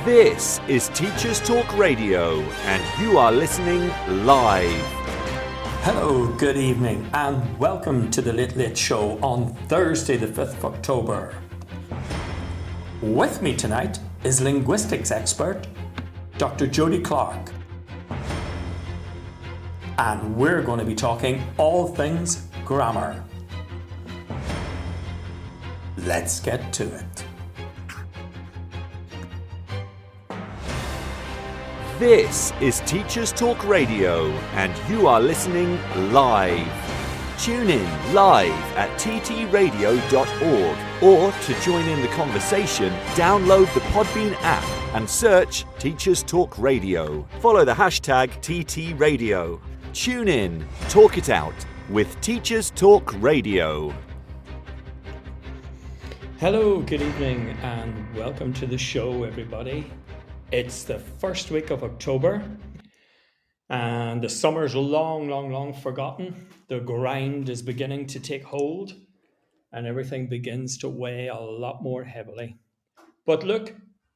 This is Teachers Talk Radio, and you are listening live. Hello, good evening, and welcome to the Lit Lit Show on Thursday, the 5th of October. With me tonight is linguistics expert Dr. Jody Clark. And we're going to be talking all things grammar. Let's get to it. This is Teachers Talk Radio, and you are listening live. Tune in live at ttradio.org, or to join in the conversation, download the Podbean app and search Teachers Talk Radio. Follow the hashtag TTRadio. Tune in, talk it out with Teachers Talk Radio. Hello, good evening, and welcome to the show, everybody. It's the first week of October, and the summer's long forgotten. The grind is beginning to take hold, and everything begins to weigh a lot more heavily. But look,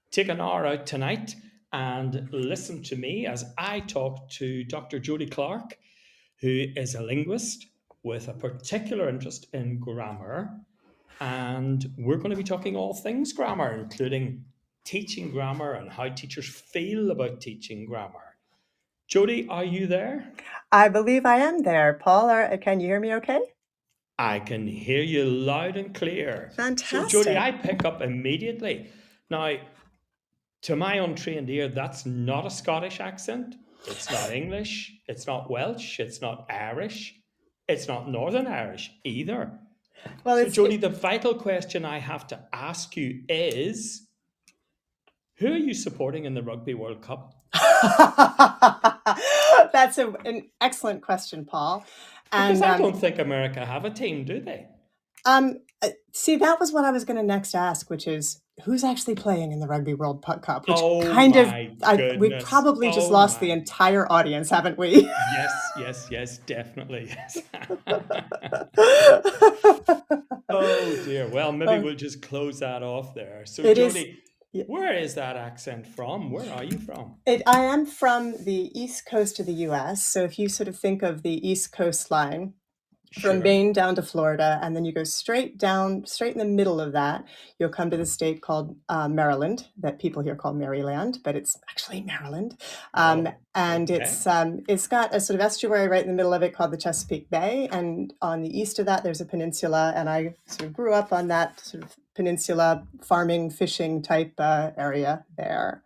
take an hour out tonight and listen to me as I talk to Dr. Jody Clark, who is a linguist with a particular interest in grammar. And we're going to be talking all things grammar, including teaching grammar and how teachers feel about teaching grammar. Jody, are you there? I believe I am there. Paul, can you hear me okay? I can hear you loud and clear. Fantastic. So Jody, I pick up immediately. Now, to my untrained ear, that's not a Scottish accent. It's not English. It's not Welsh. It's not Irish. It's not Northern Irish either. Well, so Jody, the vital question I have to ask you is, who are you supporting in the Rugby World Cup? That's an excellent question, Paul. Because I don't think America have a team, do they? See, that was what I was going to next ask, which is who's actually playing in the Rugby World Cup? Which we probably just lost the entire audience, haven't we? Yes, definitely. Yes. Oh dear. Well, maybe we'll just close that off there. So, Jody, where is that accent from? Where are you from? I am from the east coast of the U.S. So if you sort of think of the East Coast line, from Maine down to Florida, and then you go straight in the middle of that, you'll come to the state called Maryland, that people here call Maryland, but it's actually Maryland. It's got a sort of estuary right in the middle of it called the Chesapeake Bay, and on the east of that, there's a peninsula, and I sort of grew up on that sort of peninsula farming, fishing type area there.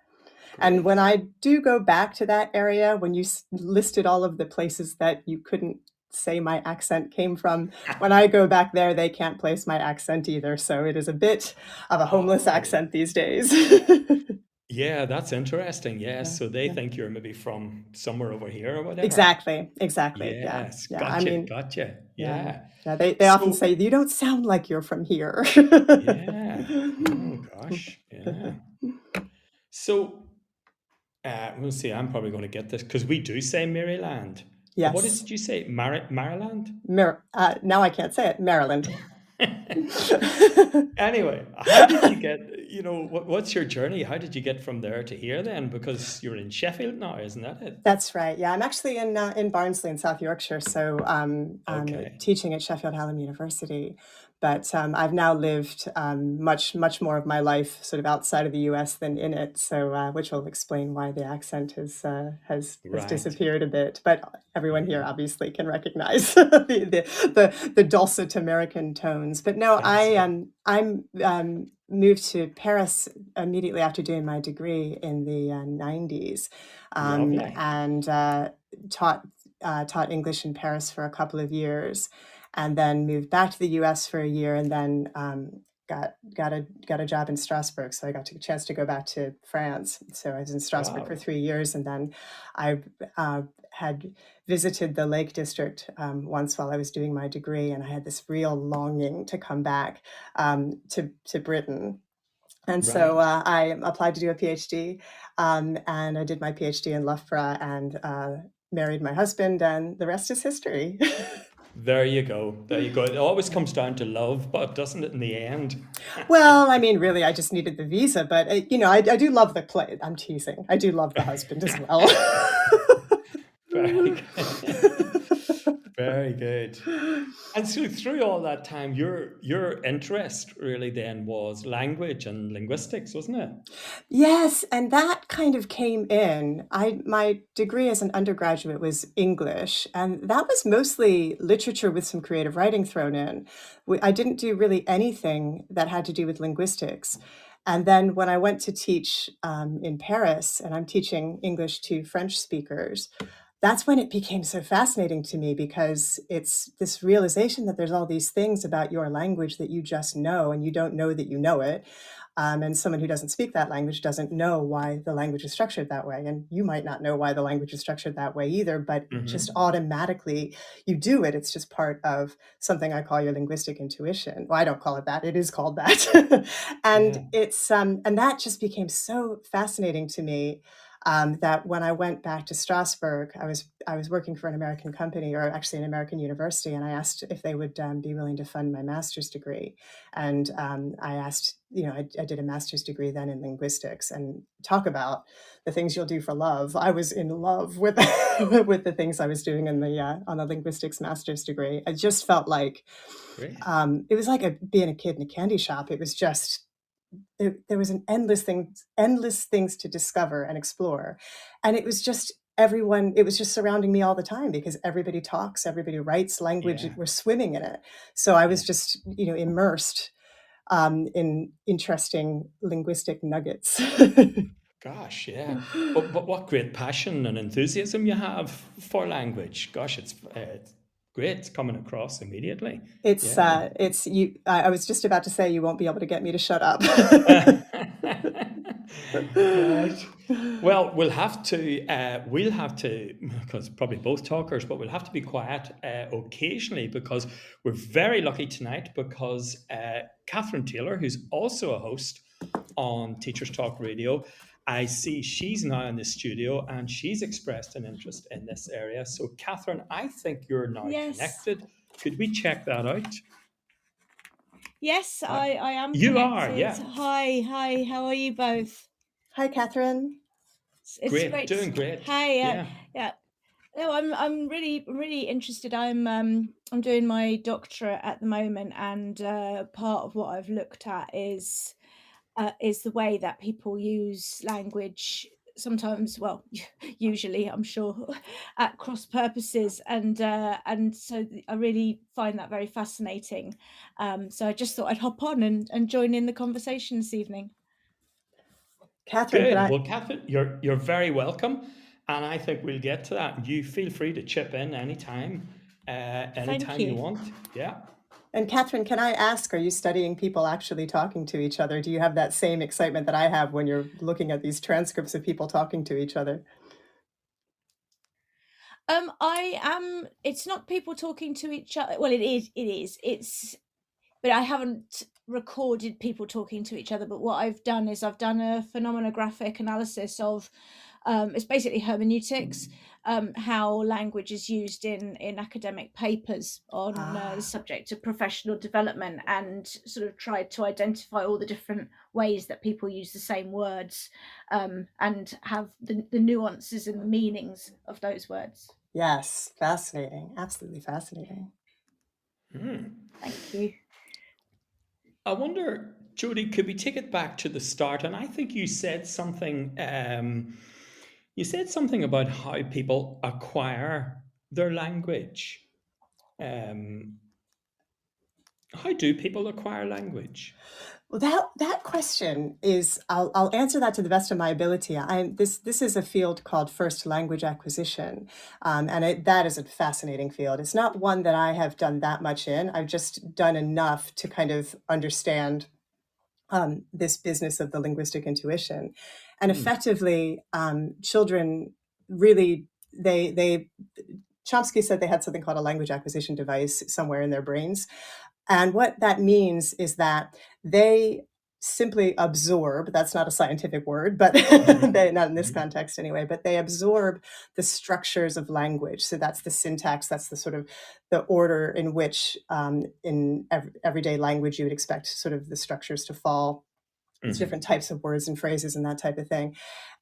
And when I do go back to that area, when you listed all of the places that you couldn't say my accent came from, when I go back there, they can't place my accent either. So it is a bit of a homeless accent these days. Yeah, that's interesting. Yes. So they think you're maybe from somewhere over here or whatever. Exactly. Yes. Yeah. Gotcha. Yeah. They often say, you don't sound like you're from here. Yeah. Oh, gosh. Yeah. So, we'll see. I'm probably going to get this because we do say Maryland. Yes. What did you say? Maryland? Now I can't say it. Maryland. Anyway, how did you get, what's your journey? How did you get from there to here then? Because you're in Sheffield now, isn't that it? That's right. Yeah, I'm actually in Barnsley in South Yorkshire. So I'm teaching at Sheffield Hallam University. But I've now lived much more of my life sort of outside of the U.S. than in it, so which will explain why the accent has disappeared a bit. But everyone here obviously can recognize the dulcet American tones. But no, I moved to Paris immediately after doing my degree in the 90s, and taught English in Paris for a couple of years. And then moved back to the U.S. for a year, and then got a job in Strasbourg. So I got a chance to go back to France. So I was in Strasbourg for 3 years, and then I had visited the Lake District once while I was doing my degree, and I had this real longing to come back to Britain. And so I applied to do a PhD, and I did my PhD in Loughborough and married my husband, and the rest is history. There you go. There you go. It always comes down to love, but doesn't it in the end? Well, I mean, really, I just needed the visa, but I do love the play. I'm teasing. I do love the husband as well. Very good. Very good. And so through all that time, your interest really then was language and linguistics, wasn't it? Yes, and that kind of came in. My degree as an undergraduate was English, and that was mostly literature with some creative writing thrown in. I didn't do really anything that had to do with linguistics. And then when I went to teach in Paris, and I'm teaching English to French speakers, that's when it became so fascinating to me, because it's this realization that there's all these things about your language that you just know, and you don't know that you know it. And someone who doesn't speak that language doesn't know why the language is structured that way. And you might not know why the language is structured that way either, but just automatically you do it. It's just part of something I call your linguistic intuition. Well, I don't call it that. It is called that. And it's and that just became so fascinating to me. That when I went back to Strasbourg, I was working for an American company, or actually an American university, and I asked if they would be willing to fund my master's degree. And I asked, I did a master's degree then in linguistics, and talk about the things you'll do for love. I was in love with with the things I was doing in the on the linguistics master's degree. I just felt like it was like being a kid in a candy shop. It was just there was an endless things to discover and explore, and it was just surrounding me all the time, because everybody talks, everybody writes language. We're swimming in it. So I was just immersed in interesting linguistic nuggets. Gosh, yeah. But what great passion and enthusiasm you have for language. Gosh, it's great. It's coming across immediately. It's you. I was just about to say you won't be able to get me to shut up. Right. Well, we'll have to, because probably both talkers, but we'll have to be quiet occasionally, because we're very lucky tonight, because Catherine Taylor, who's also a host on Teachers Talk Radio, I see she's now in the studio, and she's expressed an interest in this area. So, Catherine, I think you're now connected. Could we check that out? Yes, I am You connected. are, yeah. Hi, how are you both? Hi, Catherine. It's great. Doing great. Hi, yeah. No, I'm really interested. I'm doing my doctorate at the moment, and part of what I've looked at is the way that people use language. Sometimes, well, usually, I'm sure, at cross purposes, and so I really find that very fascinating. So I just thought I'd hop on and join in the conversation this evening. Catherine, good. Well, Catherine, you're very welcome, and I think we'll get to that. You feel free to chip in anytime you want. Yeah. And Catherine, can I ask, are you studying people actually talking to each other? Do you have that same excitement that I have when you're looking at these transcripts of people talking to each other? I am. It's not people talking to each other. Well, it is. But I haven't recorded people talking to each other. But what I've done is I've done a phenomenographic analysis of. It's basically hermeneutics, how language is used in academic papers on the subject of professional development, and sort of tried to identify all the different ways that people use the same words, and have the nuances and the meanings of those words. Yes, fascinating. Absolutely fascinating. Thank you. I wonder, Jodie, could we take it back to the start? And I think you said something. You said something about how people acquire their language. How do people acquire language? Well, that question is, I'll answer that to the best of my ability. This is a field called first language acquisition, and that is a fascinating field. It's not one that I have done that much in. I've just done enough to kind of understand this business of the linguistic intuition, and effectively, children really Chomsky said they had something called a language acquisition device somewhere in their brains. And what that means is that they simply absorb. That's not a scientific word, but they, not in this context anyway, but they absorb the structures of language. So that's the syntax, that's the sort of the order in which in everyday language you would expect sort of the structures to fall. It's different types of words and phrases and that type of thing.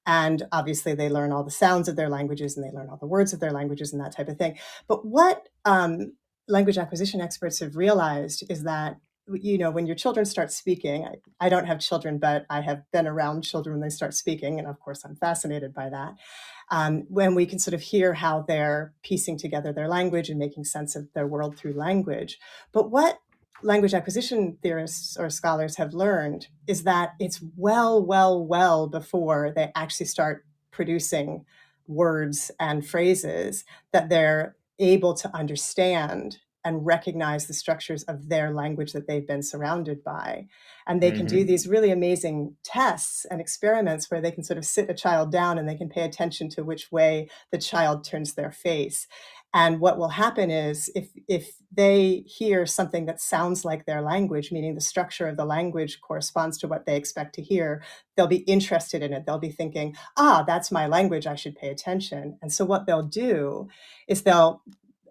And obviously they learn all the sounds of their languages and they learn all the words of their languages and that type of thing. But what language acquisition experts have realized is that, you know, when your children start speaking, I don't have children, but I have been around children when they start speaking. And of course, I'm fascinated by that. When we can sort of hear how they're piecing together their language and making sense of their world through language. But what language acquisition theorists or scholars have learned is that it's well before they actually start producing words and phrases that they're able to understand and recognize the structures of their language that they've been surrounded by. And they can do these really amazing tests and experiments where they can sort of sit a child down and they can pay attention to which way the child turns their face. And what will happen is if they hear something that sounds like their language, meaning the structure of the language corresponds to what they expect to hear, they'll be interested in it. They'll be thinking, that's my language, I should pay attention. And so what they'll do is they'll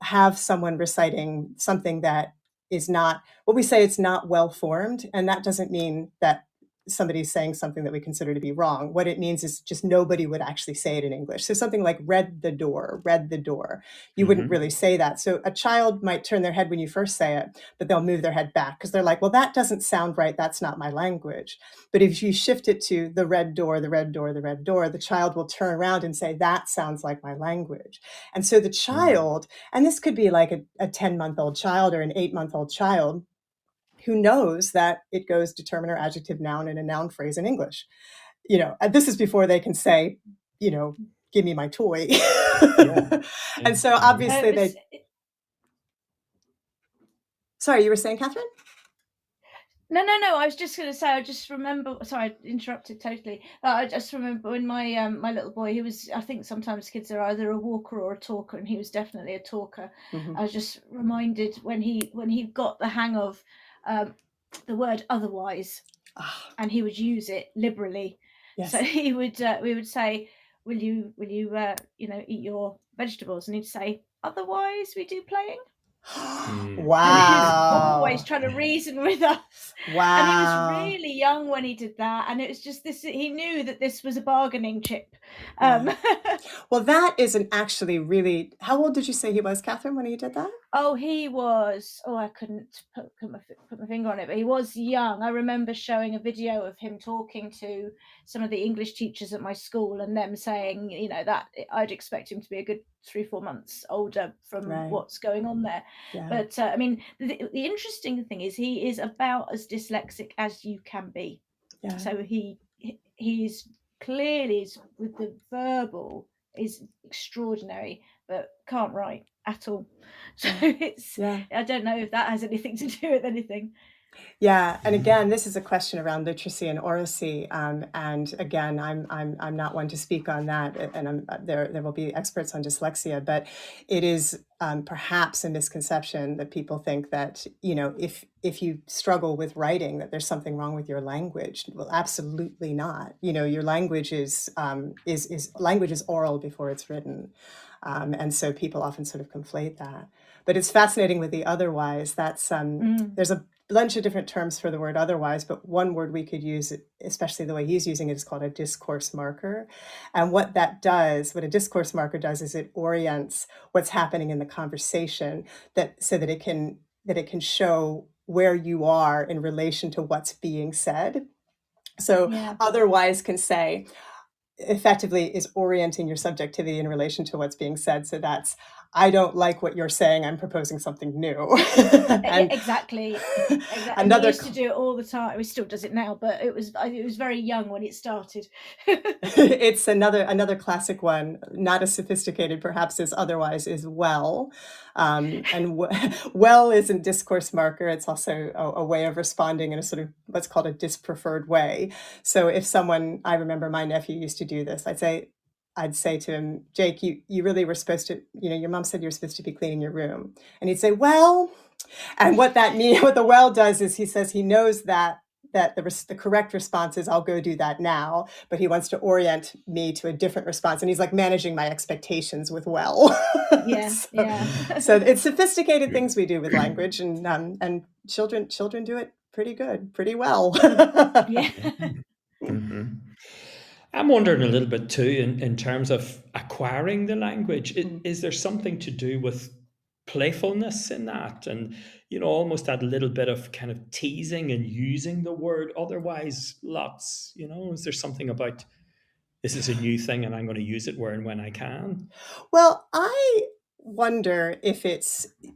have someone reciting something that is not, what we say, it's not well formed. And that doesn't mean that somebody's saying something that we consider to be wrong. What it means is just nobody would actually say it in English. So something like read the door. You wouldn't really say that. So a child might turn their head when you first say it, but they'll move their head back because they're like, well, that doesn't sound right. That's not my language. But if you shift it to the red door, the child will turn around and say, that sounds like my language. And so the child, and this could be like a 10-month-old child or an 8-month-old child, who knows that it goes determiner, adjective, noun, and a noun phrase in English. You know, and this is before they can say, you know, give me my toy. And so obviously Sorry, you were saying, Catherine? No. I was just going to say, I just remember, sorry, I interrupted totally. I just remember when my my little boy, he was, I think sometimes kids are either a walker or a talker, and he was definitely a talker. I was just reminded when he got the hang of the word otherwise, and he would use it liberally. Yes. So he would, we would say, will you you know, eat your vegetables? And he'd say, otherwise we do playing. Wow. And he was always trying to reason with us. Wow. And he was really young when he did that. And it was just this, he knew that this was a bargaining chip. Well, that isn't actually really, how old did you say he was, Catherine, when he did that? Oh, he was, I couldn't put my finger on it, but he was young. I remember showing a video of him talking to some of the English teachers at my school and them saying, you know, that I'd expect him to be a good 3-4 months older from what's going on there. Yeah. But I mean, the interesting thing is he is about as dyslexic as you can be. Yeah. So he's clearly, with the verbal, is extraordinary, but can't write at all. So it's, I don't know if that has anything to do with anything. Yeah, and again, this is a question around literacy and oracy, and again, I'm not one to speak on that, and there will be experts on dyslexia, but it is perhaps a misconception that people think that, you know, if you struggle with writing, that there's something wrong with your language. Well, absolutely not. You know, your language is language is oral before it's written, and so people often sort of conflate that. But it's fascinating with the otherwise. That's there's a bunch of different terms for the word otherwise, but one word we could use, especially the way he's using it, is called a discourse marker. And what that does, what a discourse marker does, is it orients what's happening in the conversation so that it can show where you are in relation to what's being said. So otherwise can say, effectively is orienting your subjectivity in relation to what's being said. So that's, I don't like what you're saying, I'm proposing something new. And exactly. Another, he used to do it all the time. He still does it now, but it was very young when it started. It's another classic one, not as sophisticated perhaps as otherwise, is well. And well isn't discourse marker. It's also a way of responding in a sort of what's called a dispreferred way. So if someone, I remember my nephew used to do this, I'd say to him, Jake, you really were supposed to, you know, your mom said you were supposed to be cleaning your room. And he'd say, well, and what that means, what the well does is he says he knows that that the correct response is, I'll go do that now, but he wants to orient me to a different response. And he's like managing my expectations with well. Yeah, so it's sophisticated things we do with language, and children do it pretty good, pretty well. Yeah. Mm-hmm. I'm wondering a little bit too, in terms of acquiring the language, is there something to do with playfulness in that? And, almost that little bit of kind of teasing and using the word otherwise lots, is there something about this is a new thing and I'm going to use it where and when I can? Well, I wonder if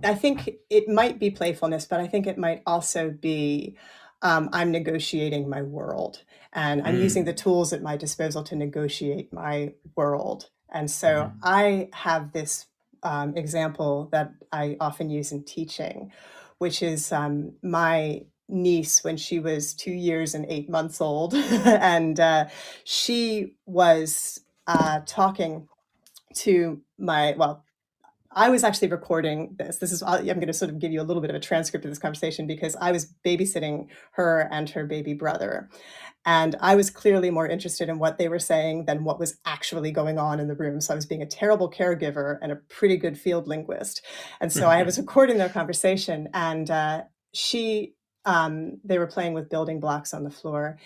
I think it might be playfulness, but I think it might also be I'm negotiating my world, and I'm using the tools at my disposal to negotiate my world. And so I have this example that I often use in teaching, which is my niece when she was 2 years and 8 months old. And she was talking to I was actually recording this. I'm going to sort of give you a little bit of a transcript of this conversation because I was babysitting her and her baby brother. And I was clearly more interested in what they were saying than what was actually going on in the room. So I was being a terrible caregiver and a pretty good field linguist. And so I was recording their conversation, and they were playing with building blocks on the floor.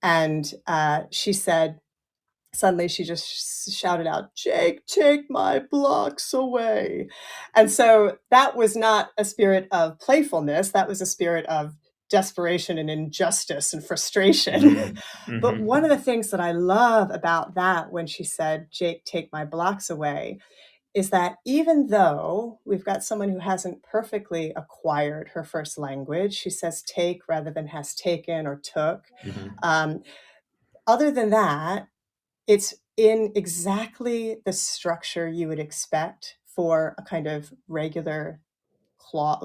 And suddenly she just shouted out, "Jake, take my blocks away." And so that was not a spirit of playfulness. That was a spirit of desperation and injustice and frustration. But one of the things that I love about that, when she said, "Jake, take my blocks away," is that even though we've got someone who hasn't perfectly acquired her first language, she says take rather than has taken or took. Other than that, it's in exactly the structure you would expect for a kind of regular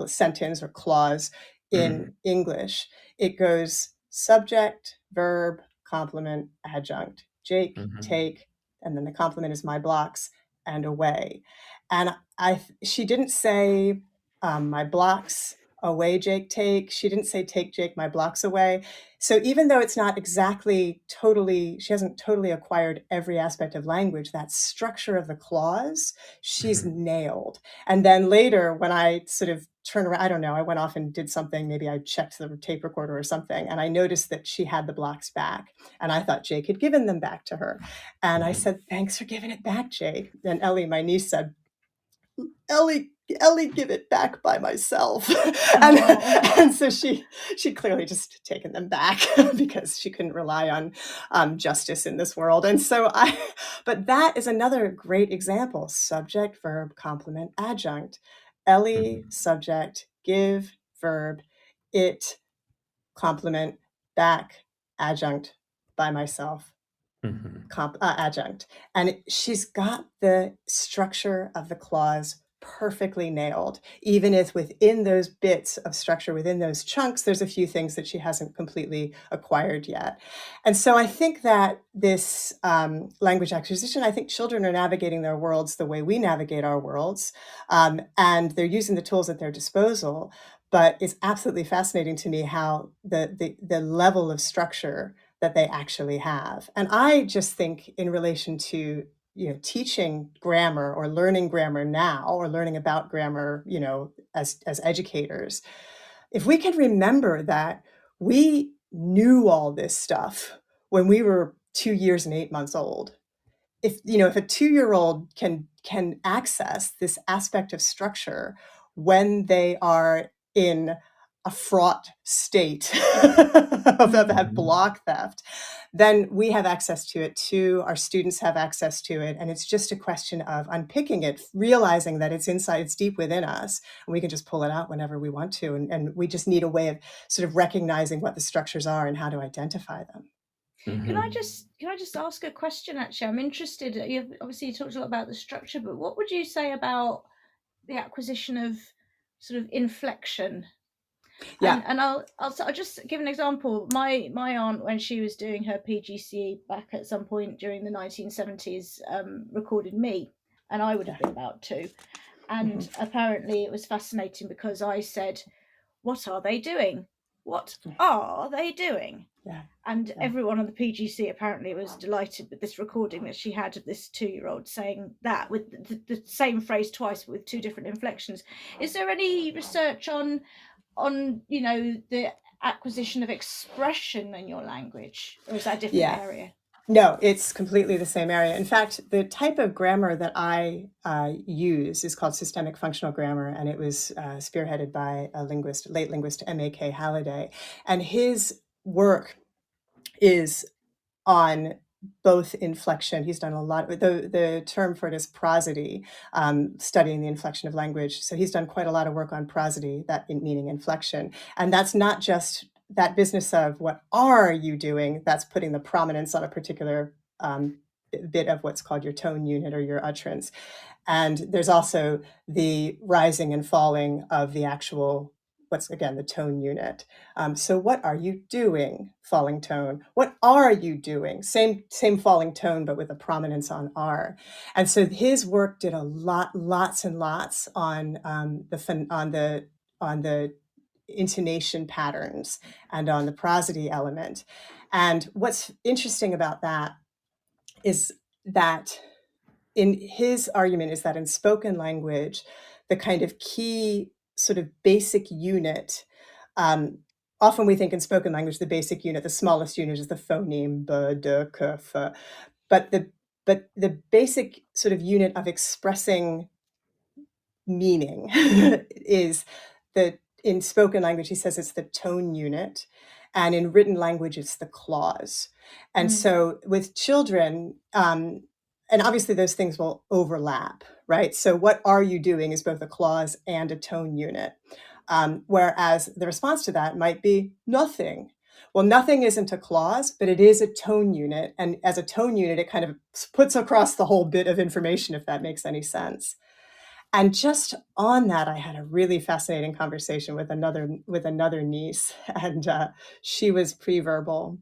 sentence or clause in English. It goes subject, verb, complement, adjunct. Jake, take, and then the complement is my blocks, and away. And she didn't say my blocks away, Jake, take. She didn't say take, Jake, my blocks away. So even though it's not exactly she hasn't totally acquired every aspect of language, that structure of the clause, she's nailed. And then later, when I sort of turned around, I don't know, I went off and did something, maybe I checked the tape recorder or something, and I noticed that she had the blocks back. And I thought Jake had given them back to her. And I said, "Thanks for giving it back, Jake." And Ellie, my niece, said, Ellie, give it back by myself." And so she clearly just taken them back because she couldn't rely on justice in this world. And so but that is another great example: subject, verb, complement, adjunct. Ellie, subject, give, verb, it, complement, back, adjunct, by myself, adjunct. And she's got the structure of the clause perfectly nailed, even if within those bits of structure, within those chunks, there's a few things that she hasn't completely acquired yet. And so I think that this language acquisition, I think children are navigating their worlds the way we navigate our worlds, and they're using the tools at their disposal. But it's absolutely fascinating to me how the level of structure that they actually have. And I just think in relation to teaching grammar or learning grammar now, or learning about grammar, as educators, if we can remember that we knew all this stuff when we were 2 years and 8 months old. If a 2-year-old can access this aspect of structure when they are in a fraught state of that block theft, then we have access to it too. Our students have access to it. And it's just a question of unpicking it, realizing that it's inside, it's deep within us, and we can just pull it out whenever we want to. And we just need a way of sort of recognizing what the structures are and how to identify them. Can I just ask a question? Actually, I'm interested. You talked a lot about the structure, but what would you say about the acquisition of sort of inflection? Yeah. And I'll just give an example. My aunt, when she was doing her PGCE back at some point during the 1970s, recorded me, and I would have been about 2. And apparently it was fascinating because I said, "What are they doing?" what are they doing? Yeah. And everyone on the PGC apparently was delighted with this recording that she had of this 2-year-old saying that with the same phrase twice with 2 different inflections. Is there any research on the acquisition of expression in your language, or is that a different area? No, it's completely the same area. In fact, the type of grammar that I use is called systemic functional grammar, and it was spearheaded by a late linguist, M.A.K. Halliday. And his work is on both inflection. He's done a lot. The term for it is prosody, studying the inflection of language. So he's done quite a lot of work on prosody, that meaning inflection. And that's not just that business of what are you doing, that's putting the prominence on a particular bit of what's called your tone unit or your utterance. And there's also the rising and falling of the actual, what's again the tone unit. So what are you doing? Falling tone. What are you doing? Same falling tone, but with a prominence on R. And so his work did lots and lots on the intonation patterns and on the prosody element. And what's interesting about that is that in his argument is that in spoken language, the kind of key sort of basic unit, often we think in spoken language, the basic unit, the smallest unit is the phoneme, b, d, k, f. But the basic sort of unit of expressing meaning is in spoken language, he says it's the tone unit, and in written language, it's the clause. And so with children, and obviously those things will overlap, right? So what are you doing is both a clause and a tone unit. Whereas the response to that might be nothing. Well, nothing isn't a clause, but it is a tone unit. And as a tone unit, it kind of puts across the whole bit of information, if that makes any sense. And just on that, I had a really fascinating conversation with another niece, and she was pre-verbal.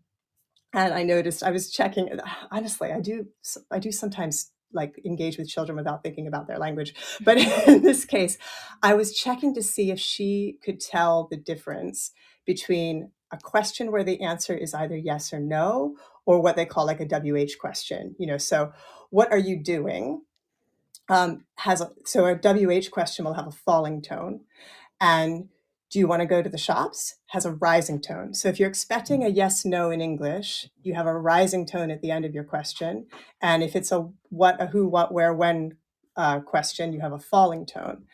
And I noticed, I was checking, honestly, I do sometimes like engage with children without thinking about their language. But in this case, I was checking to see if she could tell the difference between a question where the answer is either yes or no, or what they call like a WH question. So what are you doing? So a WH question will have a falling tone. And do you want to go to the shops? Has a rising tone. So if you're expecting a yes, no in English, you have a rising tone at the end of your question. And if it's a what, a who, what, where, when question, you have a falling tone.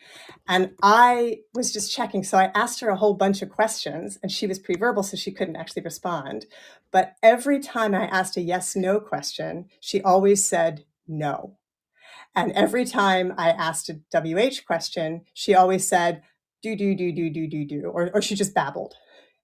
And I was just checking. So I asked her a whole bunch of questions, and she was pre-verbal, so she couldn't actually respond. But every time I asked a yes, no question, she always said no. And every time I asked a WH question, she always said, do, or she just babbled.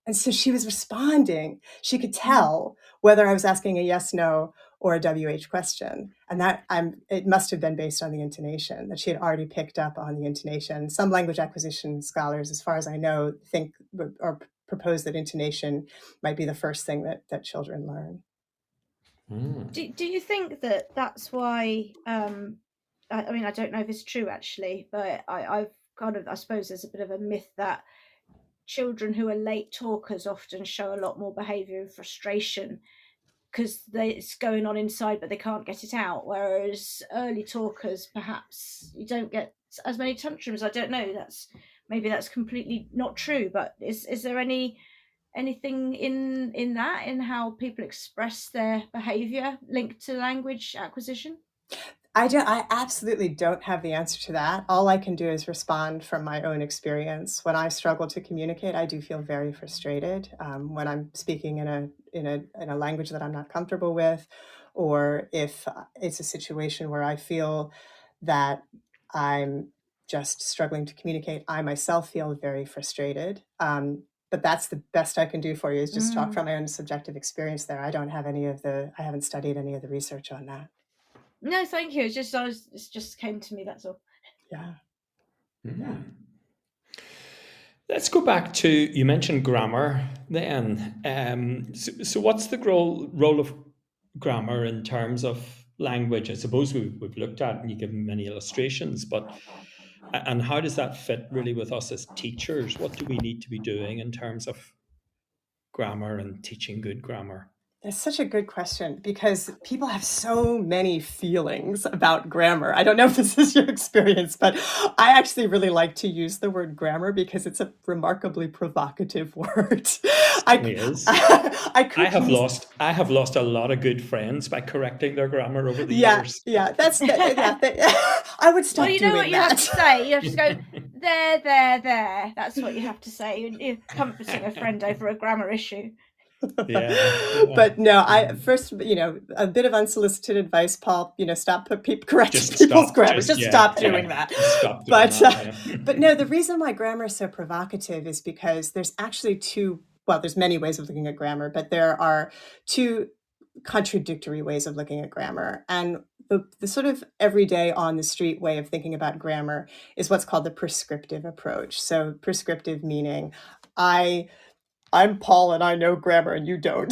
And so she was responding. She could tell whether I was asking a yes, no, or a WH question. And it must have been based on the intonation, that she had already picked up on the intonation. Some language acquisition scholars, as far as I know, think or propose that intonation might be the first thing that children learn. Do you think that that's why, I mean, I don't know if it's true actually, but I've I suppose there's a bit of a myth that children who are late talkers often show a lot more behavior and frustration because it's going on inside, but they can't get it out. Whereas early talkers, perhaps you don't get as many tantrums. I don't know. Maybe that's completely not true. But is there anything in that, in how people express their behavior linked to language acquisition? I absolutely don't have the answer to that. All I can do is respond from my own experience. When I struggle to communicate, I do feel very frustrated when I'm speaking in a language that I'm not comfortable with, or if it's a situation where I feel that I'm just struggling to communicate. I myself feel very frustrated. But that's the best I can do for you, is just talk from my own subjective experience there. I haven't studied any of the research on that. No, thank you. It just came to me, that's all. Yeah. Yeah. Let's go back to, you mentioned grammar then. So what's the role of grammar in terms of language? I suppose we've looked at, and you give many illustrations, and how does that fit really with us as teachers? What do we need to be doing in terms of grammar and teaching good grammar? That's such a good question, because people have so many feelings about grammar. I don't know if this is your experience, but I actually really like to use the word grammar because it's a remarkably provocative word. Certainly is. I have lost a lot of good friends by correcting their grammar over the yeah, years. yeah, I would stop Well, you know what doing you have to that. say. You have to go there. That's what you have to say. You're comforting a friend over a grammar issue. But no, I first, a bit of unsolicited advice, Paul. Stop correcting Just people's stop. grammar. Just stop doing that. Stop doing that. But no, the reason why grammar is so provocative is because there's actually there's many ways of looking at grammar, but there are two contradictory ways of looking at grammar. And the sort of everyday on the street way of thinking about grammar is what's called the prescriptive approach. So prescriptive meaning, I'm Paul and I know grammar and you don't.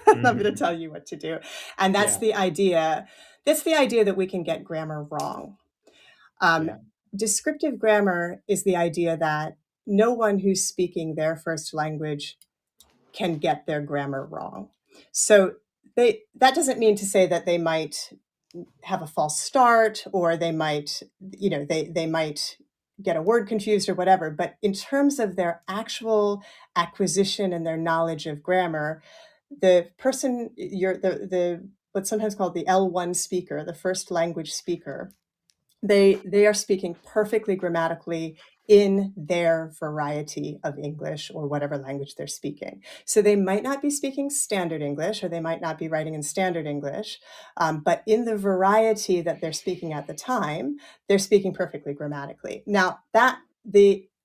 I'm going to tell you what to do. And that's the idea. That's the idea that we can get grammar wrong. Descriptive grammar is the idea that no one who's speaking their first language can get their grammar wrong. So that doesn't mean to say that they might have a false start, or they might, they might get a word confused or whatever. But in terms of their actual acquisition and their knowledge of grammar, the person, what's sometimes called the L1 speaker, the first language speaker, they are speaking perfectly grammatically in their variety of English or whatever language they're speaking. So they might not be speaking standard English, or they might not be writing in standard English, but in the variety that they're speaking at the time, they're speaking perfectly grammatically. Now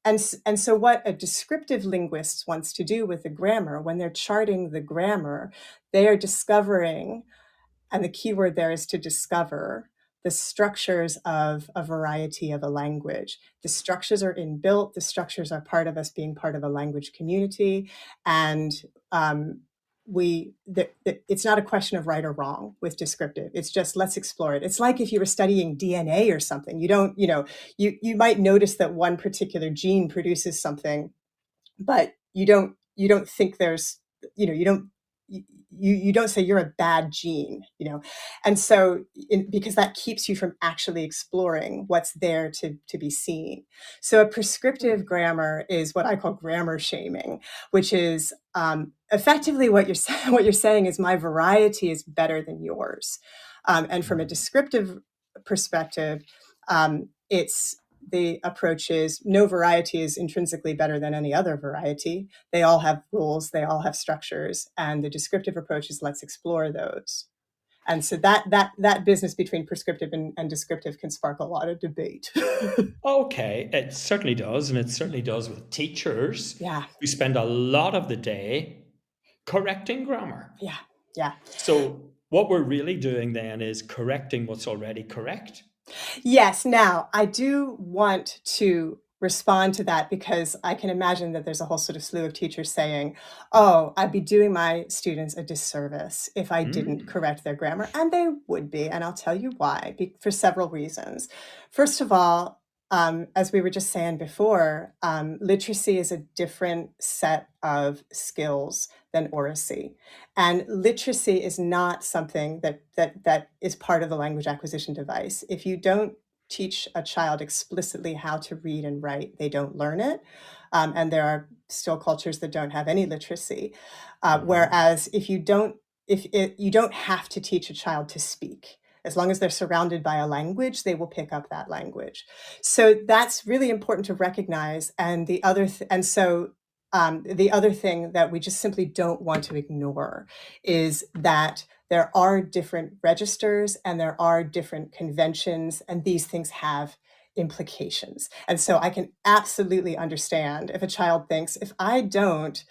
and so what a descriptive linguist wants to do with the grammar, when they're charting the grammar, they are discovering, and the key word there is to discover, the structures of a variety of a language. The structures are inbuilt. The structures are part of us being part of a language community. And it's not a question of right or wrong with descriptive. It's just, let's explore it. It's like if you were studying DNA or something. You might notice that one particular gene produces something, but you don't think there's, you don't say you're a bad gene, and so because that keeps you from actually exploring what's there to be seen. So a prescriptive grammar is what I call grammar shaming, which is effectively what you're saying is my variety is better than yours, and from a descriptive perspective, the approach is no variety is intrinsically better than any other variety. They all have rules, they all have structures, and the descriptive approach is let's explore those. And so that business between prescriptive and descriptive can spark a lot of debate. Okay, it certainly does, and it certainly does with teachers. Yeah. who spend a lot of the day correcting grammar. Yeah. So what we're really doing then is correcting what's already correct. Yes. Now, I do want to respond to that, because I can imagine that there's a whole sort of slew of teachers saying, oh, I'd be doing my students a disservice if I didn't correct their grammar. And they would be. And I'll tell you why, for several reasons. First of all, as we were just saying before, literacy is a different set of skills than oracy. And literacy is not something that is part of the language acquisition device. If you don't teach a child explicitly how to read and write, they don't learn it. And there are still cultures that don't have any literacy. Whereas if you don't have to teach a child to speak. As long as they're surrounded by a language, they will pick up that language. So that's really important to recognize. And the other thing that we just simply don't want to ignore is that there are different registers and there are different conventions, and these things have implications. And so I can absolutely understand if a child thinks, if I don't,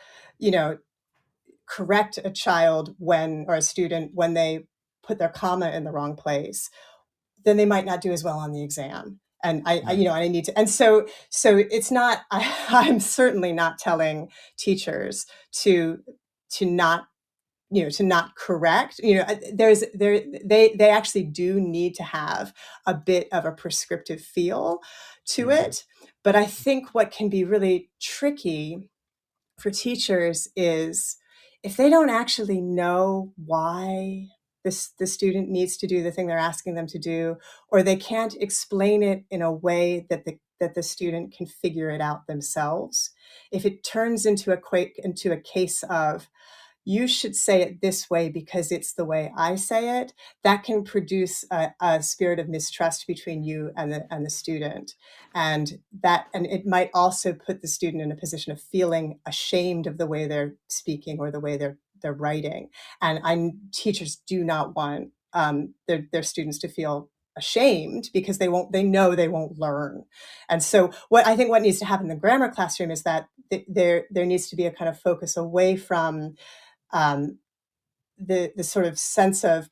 correct a child or a student when they put their comma in the wrong place, then they might not do as well on the exam. And I need to, and so it's not, I'm certainly not telling teachers to not correct. They actually do need to have a bit of a prescriptive feel to it. But I think what can be really tricky for teachers is if they don't actually know why the student needs to do the thing they're asking them to do, or they can't explain it in a way that the student can figure it out themselves. If it turns into a case of, you should say it this way because it's the way I say it, that can produce a spirit of mistrust between you and the student. And it might also put the student in a position of feeling ashamed of the way they're speaking or the way they're writing. And teachers do not want their students to feel ashamed because they know they won't learn. And so what needs to happen in the grammar classroom is that there needs to be a kind of focus away from the sort of sense of,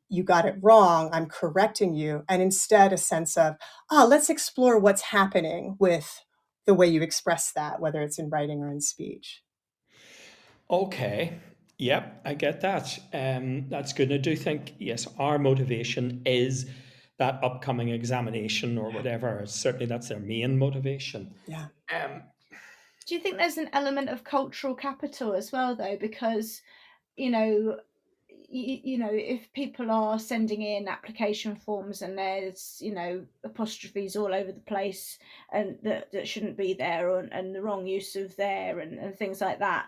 you got it wrong, I'm correcting you, and instead a sense of, let's explore what's happening with the way you express that, whether it's in writing or in speech. Okay. Yep, I get that. That's good. I do think, yes, our motivation is that upcoming examination or whatever. Certainly that's their main motivation. Yeah. Do you think there's an element of cultural capital as well, though? Because, if people are sending in application forms and there's, apostrophes all over the place and that shouldn't be there, and the wrong use of there and things like that.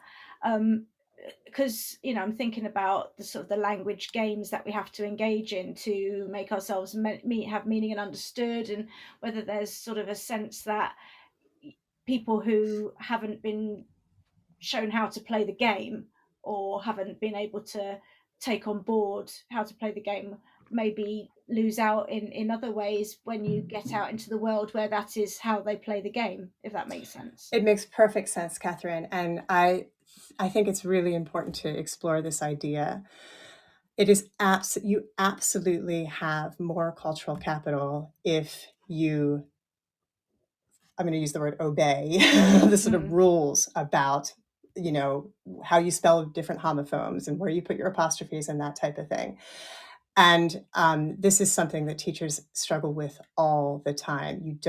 Because I'm thinking about the sort of the language games that we have to engage in to make ourselves have meaning and understood, and whether there's sort of a sense that people who haven't been shown how to play the game or haven't been able to take on board how to play the game maybe lose out in other ways when you get out into the world where that is how they play the game, if that makes sense. It makes perfect sense, Catherine. And I think it's really important to explore this idea. It is you absolutely have more cultural capital if you, I'm going to use the word obey, the sort of rules about, how you spell different homophones and where you put your apostrophes and that type of thing. And this is something that teachers struggle with all the time.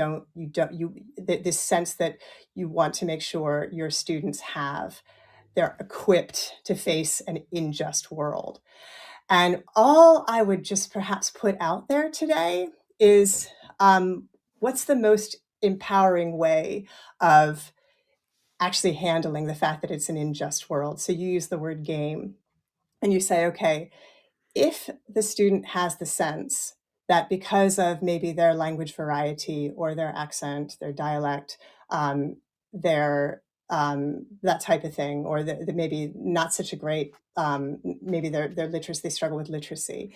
This sense that you want to make sure your students they're equipped to face an unjust world. And all I would just perhaps put out there today is, what's the most empowering way of actually handling the fact that it's an unjust world? So you use the word game and you say, okay, if the student has the sense that because of maybe their language variety or their accent, their dialect, their that type of thing, or the maybe not such a great, maybe their literacy, they struggle with literacy.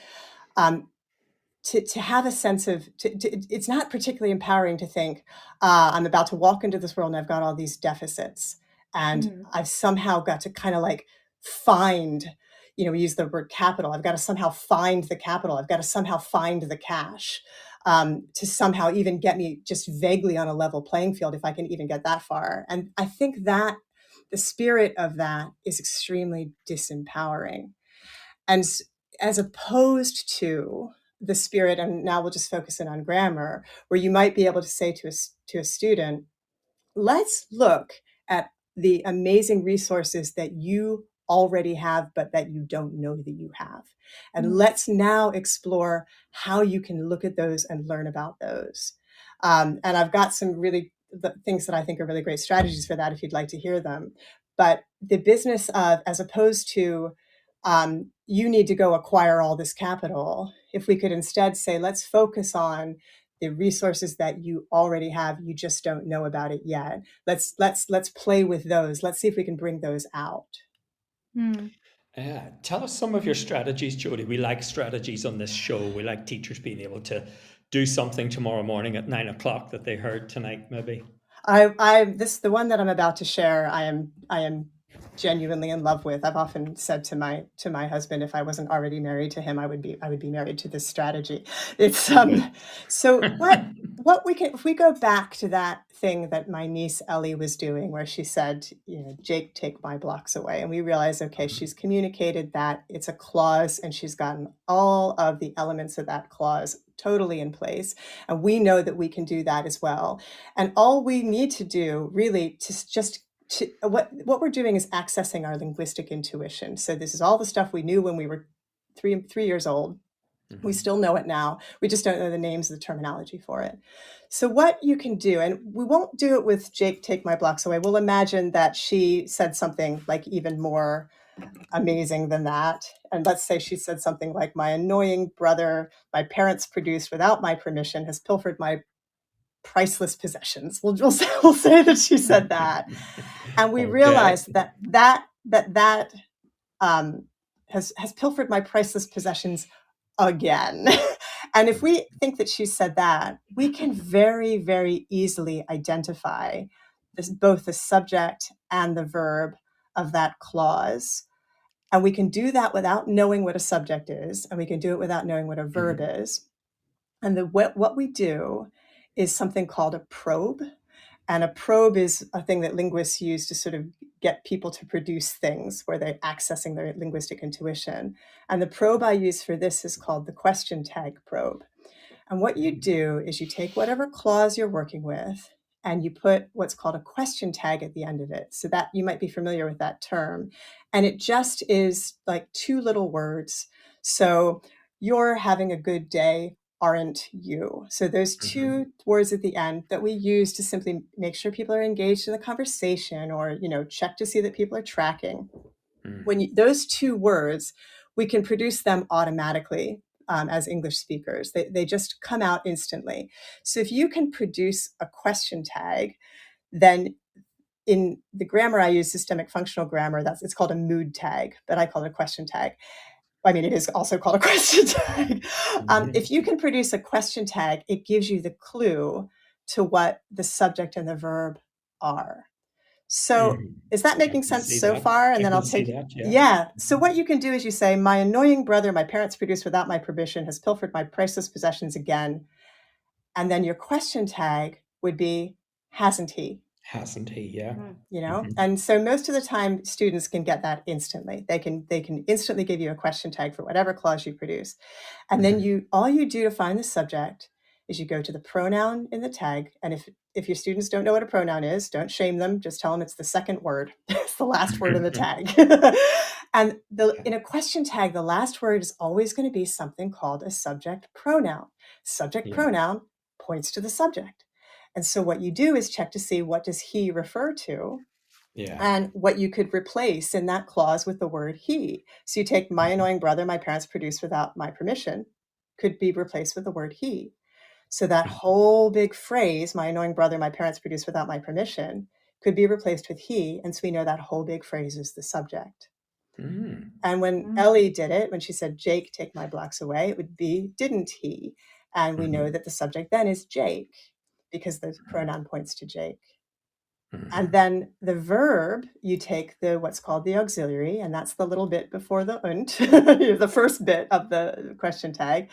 To have a sense of, it's not particularly empowering to think, I'm about to walk into this world and I've got all these deficits, and I've somehow got to kind of like find, we use the word capital. I've got to somehow find the capital. I've got to somehow find the cash, to somehow even get me just vaguely on a level playing field, if I can even get that far. And I think that the spirit of that is extremely disempowering. And as opposed to the spirit, and now we'll just focus in on grammar, where you might be able to say to a student, let's look at the amazing resources that you already have, but that you don't know that you have. And let's now explore how you can look at those and learn about those. And I've got some really things that I think are really great strategies for that, if you'd like to hear them. But the business of, as opposed to, you need to go acquire all this capital, if we could instead say, let's focus on the resources that you already have, you just don't know about it yet. Let's play with those. Let's see if we can bring those out. Tell us some of your strategies, Jody. We like strategies on this show. We like teachers being able to do something tomorrow morning at 9 o'clock that they heard tonight, maybe. The one that I'm about to share, I am genuinely in love with. I've often said to my husband, if I wasn't already married to him, I would be married to this strategy. It's so what we can, if we go back to that thing that my niece Ellie was doing, where she said, Jake, take my blocks away, and we realize, okay, she's communicated that it's a clause, and she's gotten all of the elements of that clause totally in place, and we know that we can do that as well. And all we need to do really to just what we're doing is accessing our linguistic intuition. So this is all the stuff we knew when we were three years old. We still know it now. We just don't know the names of the terminology for it. So what you can do, and we won't do it with Jake, take my blocks away. We'll imagine that she said something like even more amazing than that. And let's say she said something like, my annoying brother, my parents produced without my permission, has pilfered my priceless possessions. We'll say that she said that. And we realize that has pilfered my priceless possessions again. And if we think that she said that, we can very, very easily identify both the subject and the verb of that clause. And we can do that without knowing what a subject is, and we can do it without knowing what a verb is. And what we do is something called a probe. And a probe is a thing that linguists use to sort of get people to produce things where they're accessing their linguistic intuition. And the probe I use for this is called the question tag probe. And what you do is you take whatever clause you're working with and you put what's called a question tag at the end of it. So that you might be familiar with that term. And it just is like two little words. So you're having a good day, aren't you? So those two words at the end that we use to simply make sure people are engaged in the conversation, or, check to see that people are tracking. When those two words, we can produce them automatically as English speakers. They just come out instantly. So if you can produce a question tag, then in the grammar I use, systemic functional grammar, it's called a mood tag, but I call it a question tag. I mean, it is also called a question tag. If you can produce a question tag, it gives you the clue to what the subject and the verb are. So is that making sense so far? And then I'll take that, yeah. So what you can do is you say, my annoying brother, my parents produced without my permission, has pilfered my priceless possessions again. And then your question tag would be, hasn't he? Hasn't he? Yeah. And so most of the time students can get that instantly. They can instantly give you a question tag for whatever clause you produce. And then all you do to find the subject is you go to the pronoun in the tag. And if your students don't know what a pronoun is, don't shame them. Just tell them it's the second word. It's the last word in the tag. And in a question tag, the last word is always going to be something called a subject pronoun. Subject pronoun points to the subject. And so what you do is check to see what does he refer to, and what you could replace in that clause with the word he. So you take my annoying brother, my parents produced without my permission, could be replaced with the word he. So that whole big phrase, my annoying brother, my parents produced without my permission, could be replaced with he. And so we know that whole big phrase is the subject. And when Ellie did it, when she said, Jake, take my blocks away, it would be, didn't he? And we know that the subject then is Jake, because the pronoun points to Jake. And then the verb, you take what's called the auxiliary, and that's the little bit before the und, the first bit of the question tag.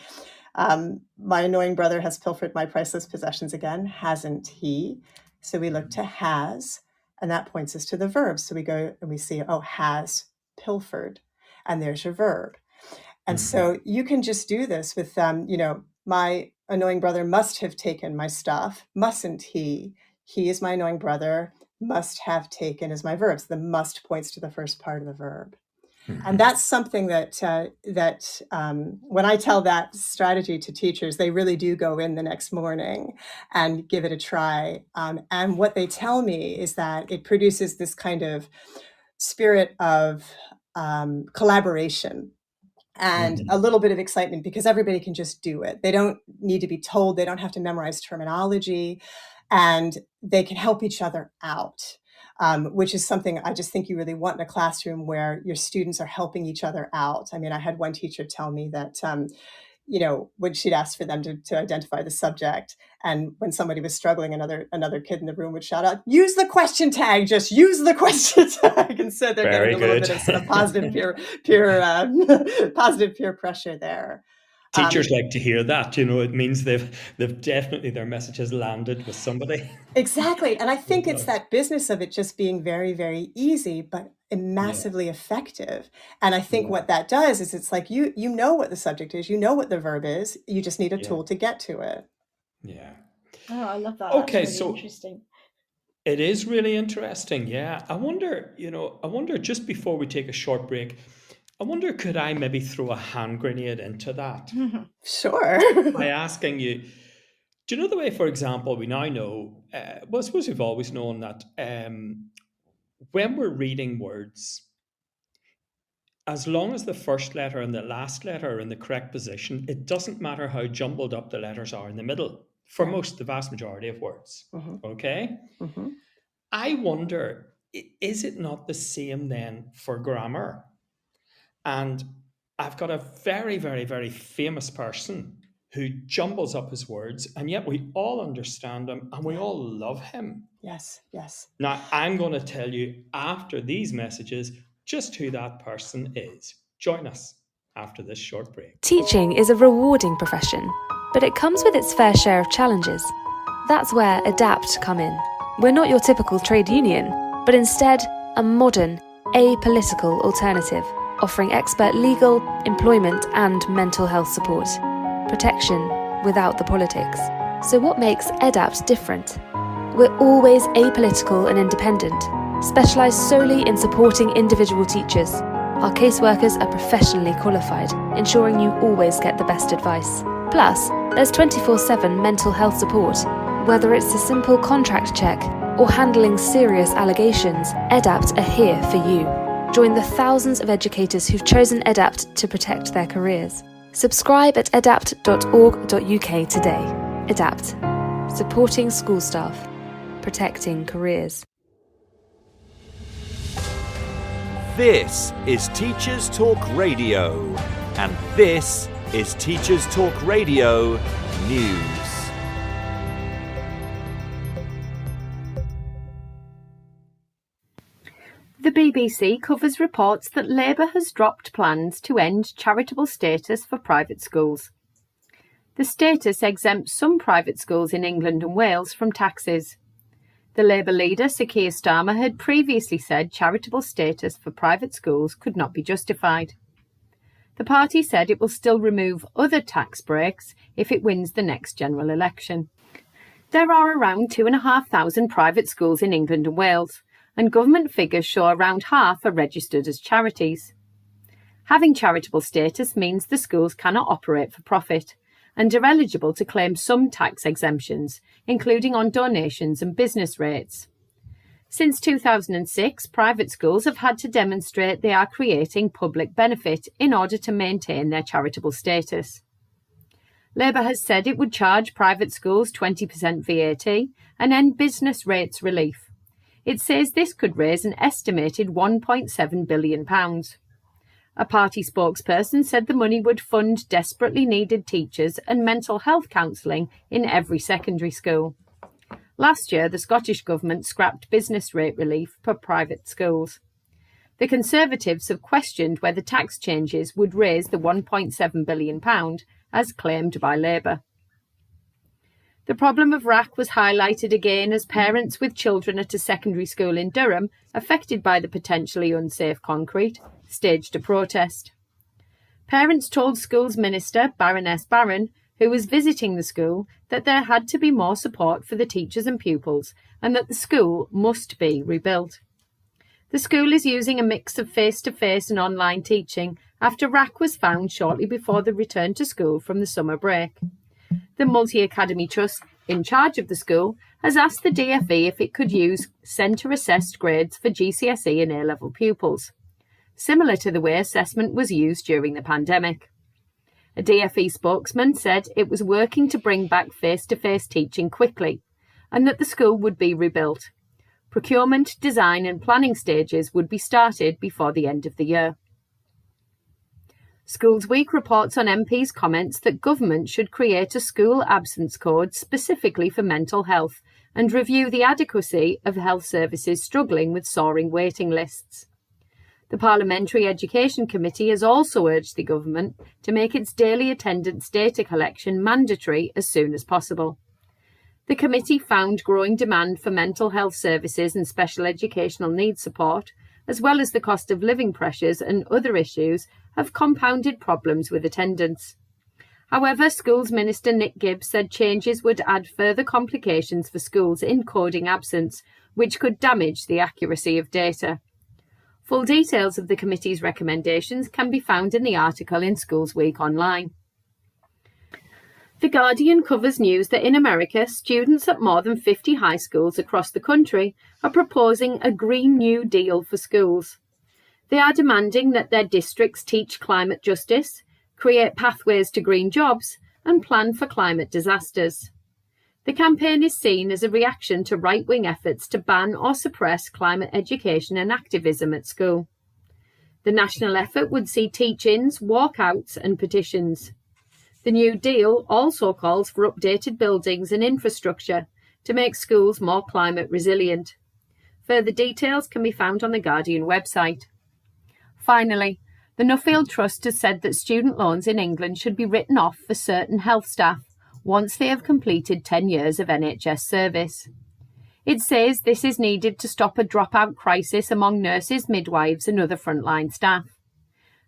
My annoying brother has pilfered my priceless possessions again, hasn't he? So we look to has, and that points us to the verb. So we go and we see, has pilfered, and there's your verb. And so you can just do this with, my annoying brother must have taken my stuff, mustn't he? He is my annoying brother, must have taken is my verb. So the must points to the first part of the verb. And that's something that when I tell that strategy to teachers, they really do go in the next morning and give it a try. And what they tell me is that it produces this kind of spirit of collaboration and a little bit of excitement, because everybody can just do it. They don't need to be told. They don't have to memorize terminology, and they can help each other out, which is something I just think you really want in a classroom where your students are helping each other out. I mean, I had one teacher tell me that, when she'd asked for them to identify the subject, and when somebody was struggling, another kid in the room would shout out, use the question tag, just use the question tag. And so they're getting a little bit of sort of positive peer pressure there. Teachers like to hear that, it means they've definitely, their message has landed with somebody. Exactly. And I think it's that business of it just being very, very easy, but massively effective. And I think what that does is it's like, you know what the subject is, you know what the verb is, you just need a tool to get to it. Yeah. Oh, I love that. Okay, that's really interesting. It is really interesting. Yeah. I wonder just before we take a short break, I wonder could I maybe throw a hand grenade into that Sure. by asking you, do you know the way, for example, we now know, well, I suppose we've always known that when we're reading words, as long as the first letter and the last letter are in the correct position, it doesn't matter how jumbled up the letters are in the middle for the vast majority of words. Okay? I wonder, is it not the same then for grammar? And I've got a very, very, very famous person who jumbles up his words, and yet we all understand him and we all love him. Yes. Now, I'm going to tell you after these messages just who that person is. Join us after this short break. Teaching is a rewarding profession, but it comes with its fair share of challenges. That's where ADAPT come in. We're not your typical trade union, but instead a modern, apolitical alternative, offering expert legal, employment and mental health support. Protection without the politics. So what makes ADAPT different? We're always apolitical and independent, specialised solely in supporting individual teachers. Our caseworkers are professionally qualified, ensuring you always get the best advice. Plus, there's 24/7 mental health support. Whether it's a simple contract check or handling serious allegations, ADAPT are here for you. Join the thousands of educators who've chosen ADAPT to protect their careers. Subscribe at adapt.org.uk today. ADAPT. Supporting school staff. Protecting careers. This is Teachers Talk Radio, and this is Teachers Talk Radio News. The BBC covers reports that Labour has dropped plans to end charitable status for private schools. The status exempts some private schools in England and Wales from taxes. The Labour leader, Sir Keir Starmer, had previously said charitable status for private schools could not be justified. The party said it will still remove other tax breaks if it wins the next general election. There are around 2,500 private schools in England and Wales, and government figures show around half are registered as charities. Having charitable status means the schools cannot operate for profit and are eligible to claim some tax exemptions, including on donations and business rates. Since 2006, private schools have had to demonstrate they are creating public benefit in order to maintain their charitable status. Labour has said it would charge private schools 20% VAT and end business rates relief. It says this could raise an estimated £1.7 billion. A party spokesperson said the money would fund desperately needed teachers and mental health counselling in every secondary school. Last year, the Scottish Government scrapped business rate relief for private schools. The Conservatives have questioned whether tax changes would raise the £1.7 billion, as claimed by Labour. The problem of RAAC was highlighted again as parents with children at a secondary school in Durham, affected by the potentially unsafe concrete, staged a protest. Parents told Schools Minister Baroness Barron, who was visiting the school, that there had to be more support for the teachers and pupils and that the school must be rebuilt. The school is using a mix of face-to-face and online teaching after RAAC was found shortly before the return to school from the summer break. The Multi-Academy Trust, in charge of the school, has asked the DfE if it could use centre-assessed grades for GCSE and A-level pupils, similar to the way assessment was used during the pandemic. A DfE spokesman said it was working to bring back face-to-face teaching quickly and that the school would be rebuilt. Procurement, design and planning stages would be started before the end of the year. Schools Week reports on MPs' comments that government should create a school absence code specifically for mental health and review the adequacy of health services struggling with soaring waiting lists. The Parliamentary Education Committee has also urged the government to make its daily attendance data collection mandatory as soon as possible. The committee found growing demand for mental health services and special educational needs support, as well as the cost of living pressures and other issues, have compounded problems with attendance. However, Schools Minister Nick Gibbs said changes would add further complications for schools in coding absence, which could damage the accuracy of data. Full details of the committee's recommendations can be found in the article in Schools Week online. The Guardian covers news that in America, students at more than 50 high schools across the country are proposing a Green New Deal for schools. They are demanding that their districts teach climate justice, create pathways to green jobs, and plan for climate disasters. The campaign is seen as a reaction to right-wing efforts to ban or suppress climate education and activism at school. The national effort would see teach-ins, walkouts and petitions. The New Deal also calls for updated buildings and infrastructure to make schools more climate resilient. Further details can be found on the Guardian website. Finally, the Nuffield Trust has said that student loans in England should be written off for certain health staff once they have completed 10 years of NHS service. It says this is needed to stop a dropout crisis among nurses, midwives and other frontline staff.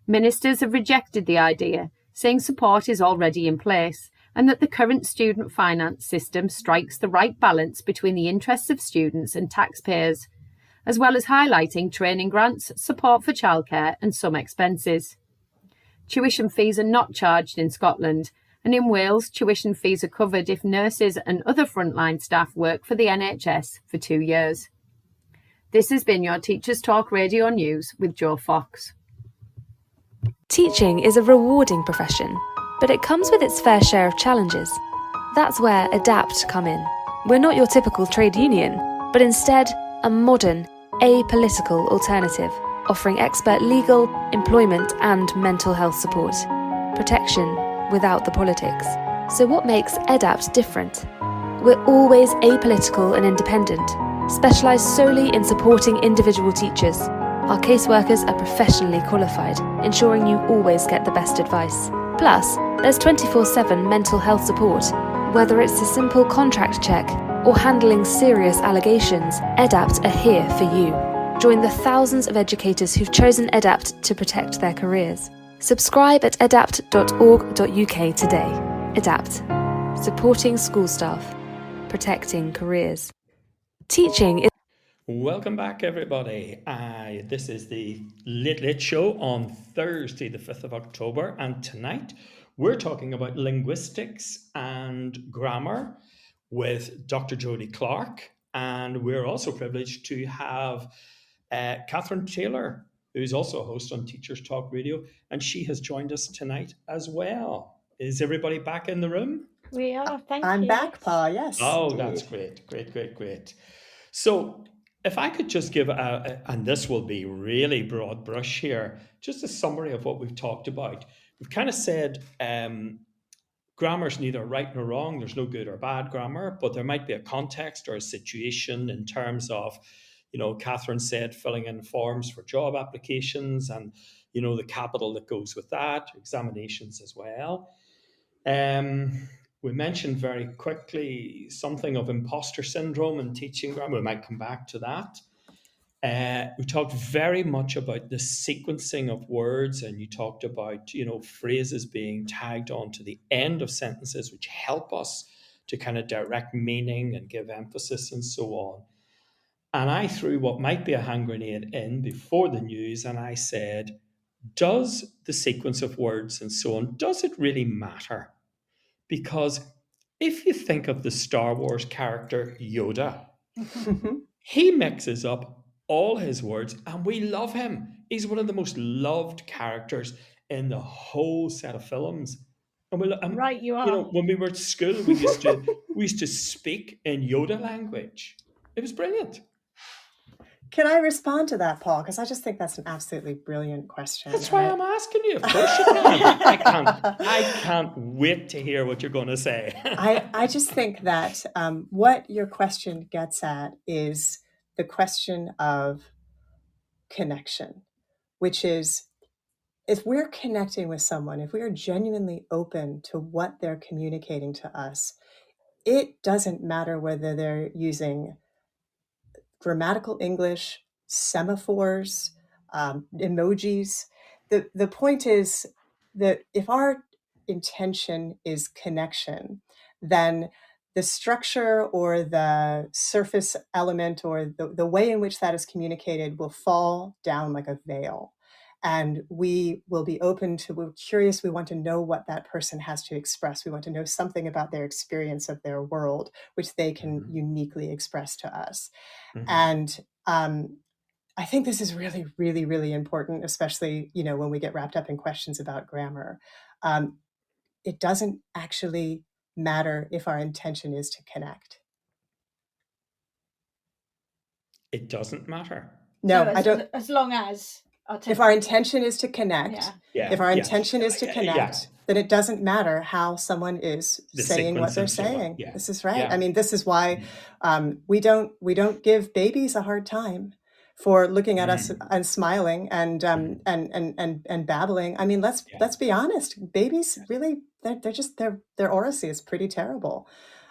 Ministers have rejected the idea, saying support is already in place and that the current student finance system strikes the right balance between the interests of students and taxpayers, as well as highlighting training grants, support for childcare and some expenses. Tuition fees are not charged in Scotland, and in Wales, tuition fees are covered if nurses and other frontline staff work for the NHS for 2 years. This has been your Teachers Talk Radio News with Jo Fox. Teaching is a rewarding profession, but it comes with its fair share of challenges. That's where ADAPT come in. We're not your typical trade union, but instead a modern, apolitical alternative, offering expert legal, employment and mental health support. Protection without the politics. So what makes ADAPT different? We're always apolitical and independent, specialised solely in supporting individual teachers. Our caseworkers are professionally qualified, ensuring you always get the best advice. Plus, there's 24/7 mental health support. Whether it's a simple contract check or handling serious allegations, ADAPT are here for you. Join the thousands of educators who've chosen ADAPT to protect their careers. Subscribe at adapt.org.uk today. ADAPT. Supporting school staff. Protecting careers. Teaching is... Welcome back, everybody. This is the Late Late Show on Thursday, the 5th of October. And tonight, we're talking about linguistics and grammar with Dr. Jodie Clark. And we're also privileged to have Catherine Taylor, who's also a host on Teachers Talk Radio, and she has joined us tonight as well. Is everybody back in the room? We are, thank you. I'm back, Paul, yes. Oh, that's great, great. So if I could just give, and this will be really broad brush here, just a summary of what we've talked about. We've kind of said grammar's neither right nor wrong. There's no good or bad grammar, but there might be a context or a situation in terms of, Catherine said filling in forms for job applications and, the capital that goes with that, examinations as well. We mentioned very quickly something of imposter syndrome in teaching grammar. We might come back to that. We talked very much about the sequencing of words, and you talked about, phrases being tagged on to the end of sentences, which help us to kind of direct meaning and give emphasis and so on. And I threw what might be a hand grenade in before the news, and I said, does the sequence of words and so on, does it really matter? Because if you think of the Star Wars character Yoda, he mixes up all his words and we love him. He's one of the most loved characters in the whole set of films. And right, you are. When we were at school, we used to speak in Yoda language. It was brilliant. Can I respond to that, Paul? Because I just think that's an absolutely brilliant question. That's why I'm asking you. Of course you can. I can't wait to hear what you're going to say. I just think that what your question gets at is the question of connection, which is if we're connecting with someone, if we are genuinely open to what they're communicating to us, it doesn't matter whether they're using grammatical English, semaphores, emojis. The point is that if our intention is connection, then the structure or the surface element or the way in which that is communicated will fall down like a veil. And we will be open to, we're curious, we want to know what that person has to express. We want to know something about their experience of their world, which they can uniquely express to us. And I think this is really, really, really important, especially, when we get wrapped up in questions about grammar. It doesn't actually matter if our intention is to connect. It doesn't matter. No, So I don't. As long as if our intention is to connect, if our intention is to connect, then it doesn't matter how someone is saying what they're saying. Yeah. This is right. Yeah. I mean, this is why we don't give babies a hard time for looking at us and smiling and babbling. I mean, let's be honest. Babies really, their oracy is pretty terrible.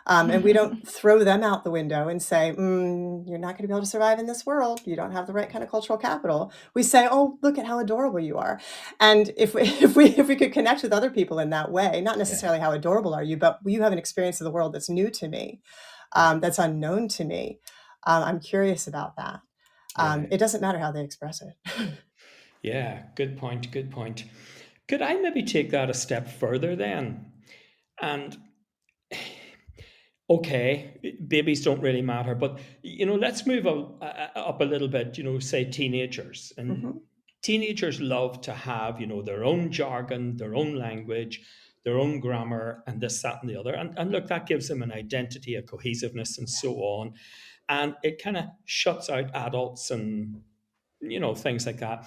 And we don't throw them out the window and say, you're not going to be able to survive in this world. You don't have the right kind of cultural capital. We say, oh, look at how adorable you are. And if we could connect with other people in that way, not necessarily how adorable are you, but you have an experience of the world that's new to me, that's unknown to me. I'm curious about that. It doesn't matter how they express it. Yeah, good point. Good point. Could I maybe take that a step further then? And okay, babies don't really matter, but let's move up a little bit. Say teenagers, and teenagers love to have their own jargon, their own language, their own grammar, and this, that, and the other. And look, that gives them an identity, a cohesiveness, and so on. And it kind of shuts out adults and things like that.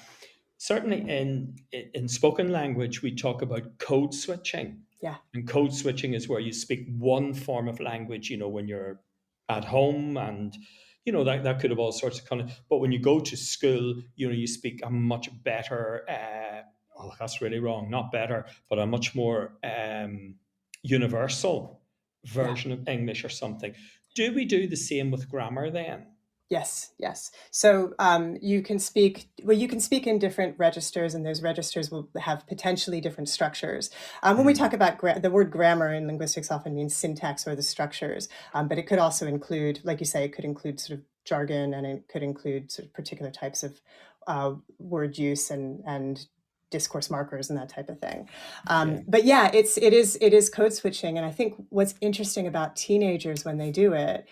Certainly in spoken language, we talk about code switching. Yeah. And code switching is where you speak one form of language, when you're at home, and that could have all sorts of but when you go to school, you speak a much better that's really wrong, not better, but a much more universal version of English or something. Do we do the same with grammar then? Yes. So you can speak in different registers, and those registers will have potentially different structures. When we talk about the word grammar in linguistics often means syntax or the structures, but it could also include, like you say, it could include sort of jargon, and it could include sort of particular types of word use and discourse markers and that type of thing. But yeah, it is code switching. And I think what's interesting about teenagers when they do it,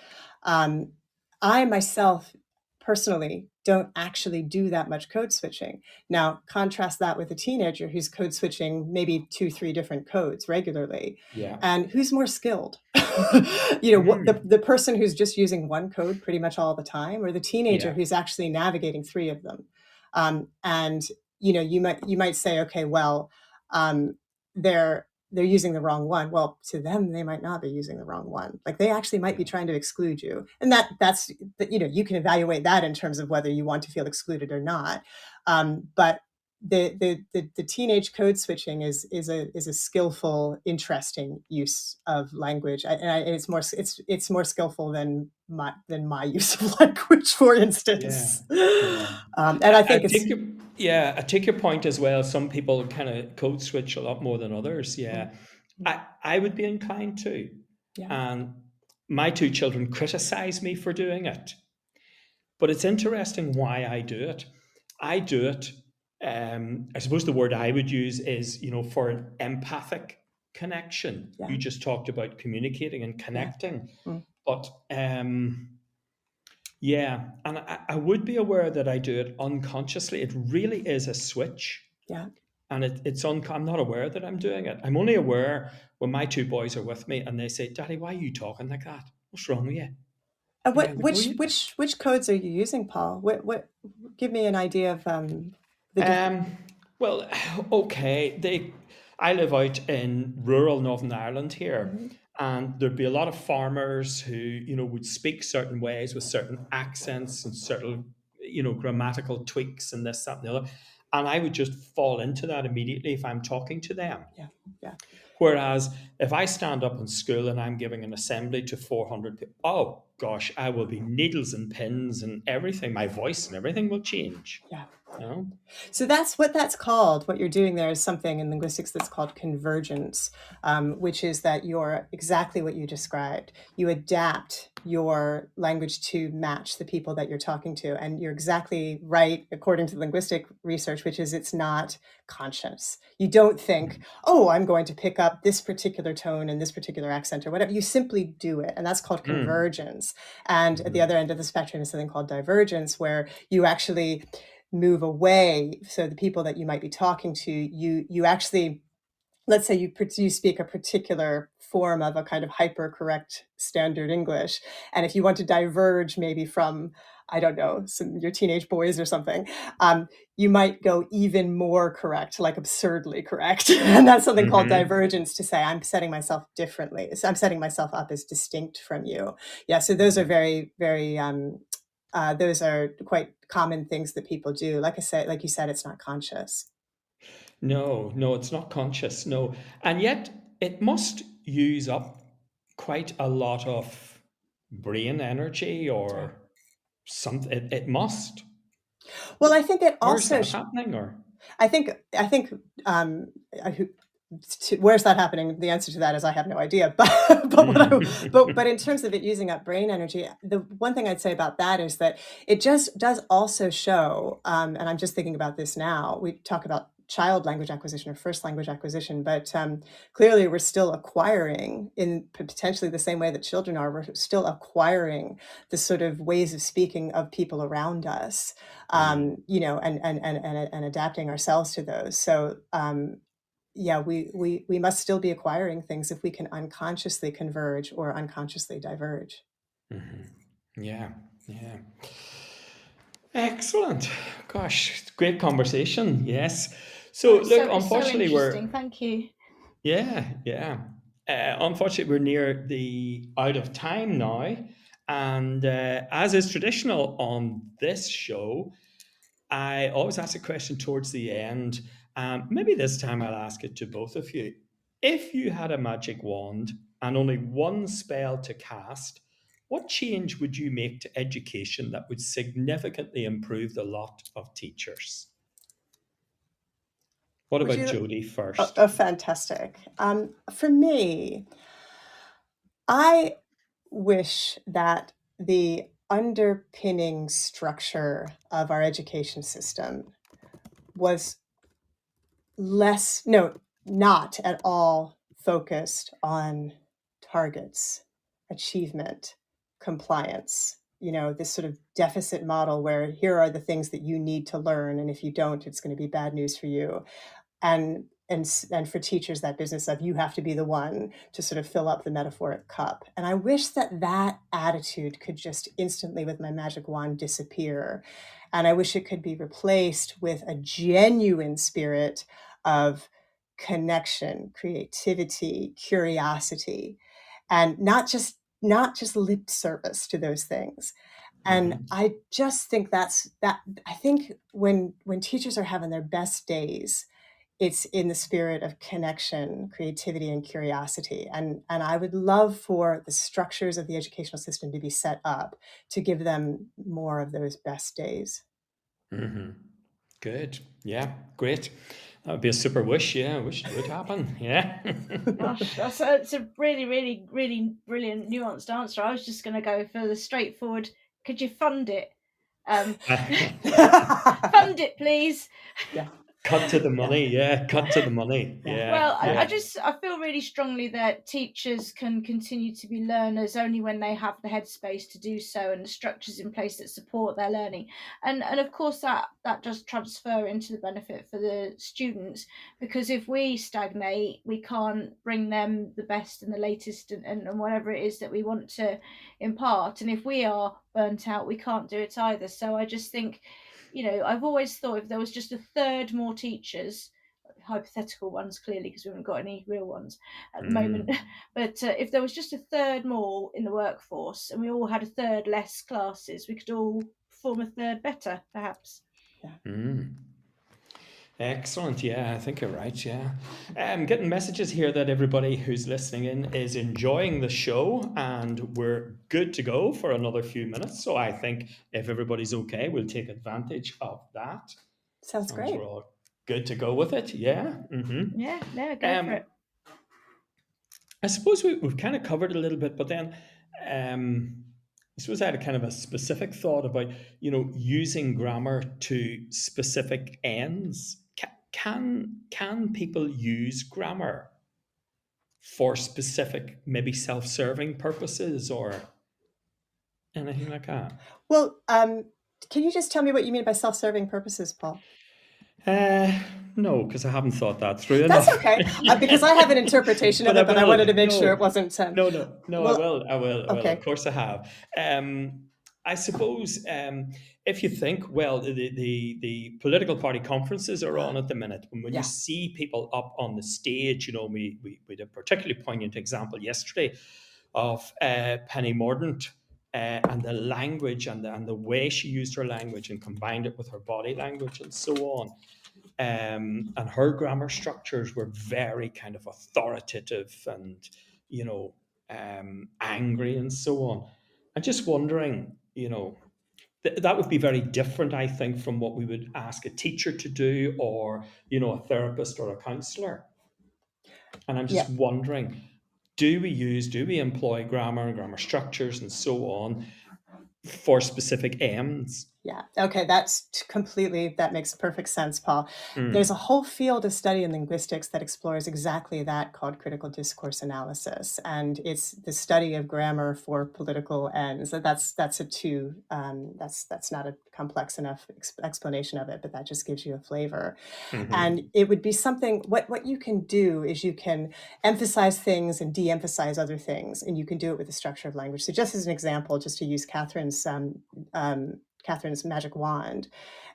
I myself personally don't actually do that much code switching. Now, contrast that with a teenager who's code switching maybe 2-3 different codes regularly, and who's more skilled. The person who's just using one code pretty much all the time, or the teenager who's actually navigating 3 of them. And you might say, okay, well, they're using the wrong one. Well, to them, they might not be using the wrong one. Like, they actually might be trying to exclude you. And that's you can evaluate that in terms of whether you want to feel excluded or not. But the teenage code switching is a skillful, interesting use of language. And it's more skillful than my use of language, for instance. And I think I take your point as well. Some people kind of code switch a lot more than others. Yeah. I would be inclined to. Yeah. And my 2 children criticize me for doing it. But it's interesting why I do it. I do it, I suppose the word I would use is, for an empathic connection. Yeah. You just talked about communicating and connecting. Yeah. But and I would be aware that I do it unconsciously. It really is a switch. Yeah. And I'm not aware that I'm doing it. I'm only aware when my 2 boys are with me and they say, "Daddy, why are you talking like that? What's wrong with you?" Which codes are you using, Paul? What give me an idea of well, okay. I live out in rural Northern Ireland here. And there'd be a lot of farmers who, would speak certain ways with certain accents and certain, grammatical tweaks and this, that, and the other. And I would just fall into that immediately if I'm talking to them. Yeah. Whereas if I stand up in school and I'm giving an assembly to 400 people, gosh, I will be needles and pins and everything. My voice and everything will change. Yeah. You know? So that's what that's called. What you're doing there is something in linguistics that's called convergence, which is that you're exactly what you described. You adapt your language to match the people that you're talking to. And you're exactly right, according to linguistic research, which is it's not conscious. You don't think, oh, I'm going to pick up this particular tone and this particular accent or whatever. You simply do it. And that's called convergence. And at the other end of the spectrum is something called divergence, where you actually move away. So the people that you might be talking to, you actually, let's say you speak a particular form of a kind of hyper-correct standard English. And if you want to diverge maybe from, I don't know, your teenage boys or something, you might go even more correct, like absurdly correct. And that's something called divergence, to say I'm setting myself differently. So I'm setting myself up as distinct from you. Yeah, so those are very, very, those are quite common things that people do. Like you said, it's not conscious. No, it's not conscious. No. And yet it must use up quite a lot of brain energy or something. It must. Well, I think it also. Where's that happening? Or I think. Where's that happening? The answer to that is I have no idea. But in terms of it using up brain energy, the one thing I'd say about that is that it just does also show, and I'm just thinking about this now, we talk about child language acquisition or first language acquisition, but clearly we're still acquiring in potentially the same way that children are. We're still acquiring the sort of ways of speaking of people around us, you know, and adapting ourselves to those. So yeah, we must still be acquiring things if we can unconsciously converge or unconsciously diverge. Yeah. Excellent. Gosh, great conversation. Yes. So look, unfortunately, thank you. Yeah. Unfortunately, we're near the out of time now, and as is traditional on this show, I always ask a question towards the end. Maybe this time I'll ask it to both of you. If you had a magic wand and only one spell to cast, what change would you make to education that would significantly improve the lot of teachers? What about Jodie first? Fantastic. For me, I wish that the underpinning structure of our education system was not at all focused on targets, achievement, compliance, you know, this sort of deficit model where here are the things that you need to learn, and if you don't, it's going to be bad news for you. And for teachers, that business of you have to be the one to sort of fill up the metaphoric cup. And I wish that attitude could just instantly, with my magic wand, disappear. And I wish it could be replaced with a genuine spirit of connection, creativity, curiosity, and not just lip service to those things. And I just think I think when teachers are having their best days, it's in the spirit of connection, creativity, and curiosity. And I would love for the structures of the educational system to be set up to give them more of those best days. Good. Yeah, great. That would be a super wish. Yeah, I wish it would happen. Yeah. Gosh, it's a really, really, really brilliant, nuanced answer. I was just going to go for the straightforward, could you fund it? Fund it, please. Yeah. Cut to the money, cut to the money. Yeah. Well, I feel really strongly that teachers can continue to be learners only when they have the headspace to do so and the structures in place that support their learning. And of course that does transfer into the benefit for the students, because if we stagnate, we can't bring them the best and the latest and whatever it is that we want to impart. And if we are burnt out, we can't do it either. So I just think, you know, I've always thought if there was just a third more teachers, hypothetical ones clearly because we haven't got any real ones at the moment, but if there was just a third more in the workforce and we all had a third less classes, we could all perform a third better, perhaps. Excellent. Yeah, I think you're right. Yeah. I'm getting messages here that everybody who's listening in is enjoying the show, and we're good to go for another few minutes. So I think if everybody's okay, we'll take advantage of that. Sounds great. We're all good to go with it. Yeah. Mm-hmm. Yeah, no, go for it. I suppose we've kind of covered it a little bit, but then I suppose I had a kind of a specific thought about, using grammar to specific ends. Can people use grammar for specific, maybe self-serving purposes or anything like that? Well, can you just tell me what you mean by self-serving purposes, Paul? No, because I haven't thought that through enough. That's okay, because I have an interpretation of it, but I wanted to make sure it wasn't. No, well, I will. Okay. Of course I have. I suppose if you think, well, the political party conferences are on at the minute, and when you see people up on the stage, we had a particularly poignant example yesterday of Penny Mordaunt and the language and the way she used her language and combined it with her body language and so on. And her grammar structures were very kind of authoritative and, angry and so on. I'm just wondering, that would be very different, I think, from what we would ask a teacher to do or, a therapist or a counsellor. And I'm just wondering, do we employ grammar and grammar structures and so on for specific ends? Yeah. Okay. That makes perfect sense, Paul. There's a whole field of study in linguistics that explores exactly that, called critical discourse analysis. And it's the study of grammar for political ends. That's not a complex enough explanation of it, but that just gives you a flavor. Mm-hmm. And it would be something, what you can do is you can emphasize things and de-emphasize other things, and you can do it with the structure of language. So just as an example, just to use Catherine's magic wand.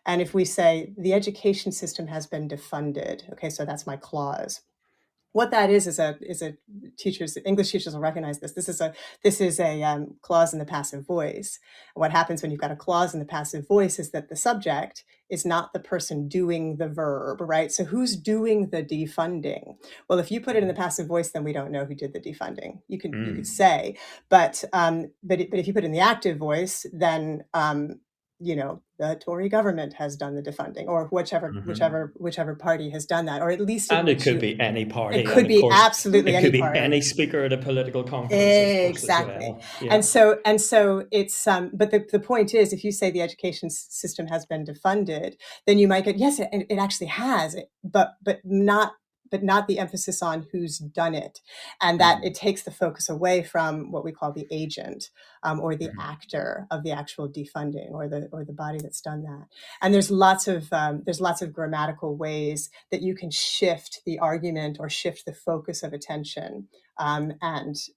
And if we say the education system has been defunded, okay, so that's my clause. What that is English teachers will recognize this. This is a clause in the passive voice. What happens when you've got a clause in the passive voice is that the subject is not the person doing the verb, right? So who's doing the defunding? Well, if you put it in the passive voice, then we don't know who did the defunding. You could say, but if you put it in the active voice, then the Tory government has done the defunding, or whichever party has done that, or at least it could be any party. It could be absolutely any party. It could be any speaker at a political conference. Exactly. Well. Yeah. And so it's but the point is, if you say the education system has been defunded, then you might get, yes, it actually has, but not the emphasis on who's done it, and that it takes the focus away from what we call the agent or the actor of the actual defunding, or the body that's done that. And there's lots of grammatical ways that you can shift the argument or shift the focus of attention. Journalists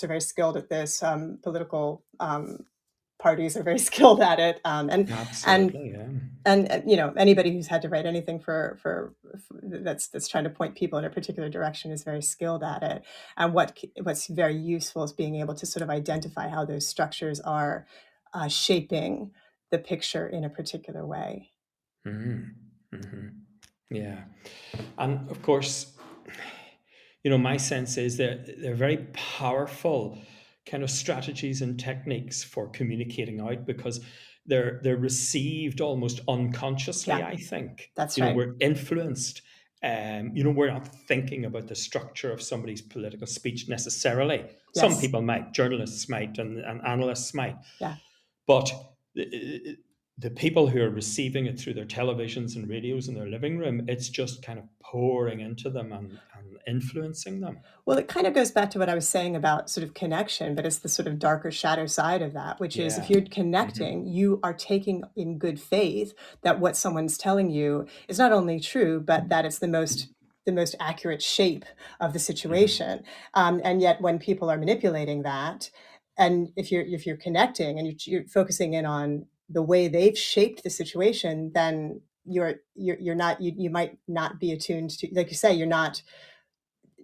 are very skilled at this. Political parties are very skilled at it, and anybody who's had to write anything for that's trying to point people in a particular direction is very skilled at it. And what's very useful is being able to sort of identify how those structures are shaping the picture in a particular way. Mm-hmm. Mm-hmm. Yeah, and of course, my sense is that they're very powerful kind of strategies and techniques for communicating out, because they're received almost unconsciously. I think that's right. We're influenced. We're not thinking about the structure of somebody's political speech necessarily. Yes. Some people might, journalists might, and analysts might. Yeah. But the people who are receiving it through their televisions and radios in their living room, it's just kind of pouring into them and influencing them. Well, it kind of goes back to what I was saying about sort of connection, but it's the sort of darker shadow side of that, which is if you're connecting, you are taking in good faith that what someone's telling you is not only true, but that it's the most accurate shape of the situation. And yet when people are manipulating that, and if you're connecting and you're focusing in on the way they've shaped the situation, then you might not be attuned to, like you say, you're not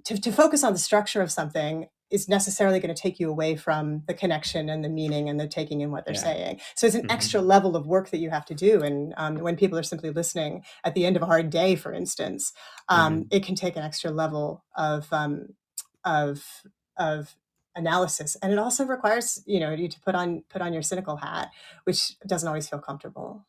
to focus on the structure of something is necessarily going to take you away from the connection and the meaning and the taking in what they're saying. So it's an extra level of work that you have to do. And when people are simply listening at the end of a hard day, for instance, it can take an extra level of analysis. And it also requires, you to put on your cynical hat, which doesn't always feel comfortable.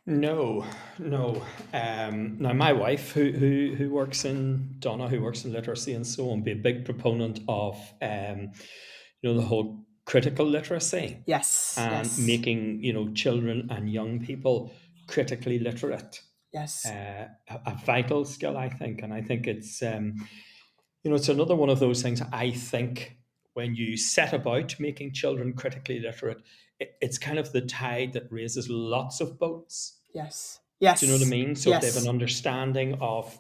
No. Now, my wife, who works in Donna, who works in literacy and so on, be a big proponent of, the whole critical literacy. Yes. And making, children and young people critically literate. Yes. A vital skill, I think. And I think it's, it's another one of those things. I think when you set about making children critically literate, it's kind of the tide that raises lots of boats. Yes. Do you know what I mean? So if they have an understanding of,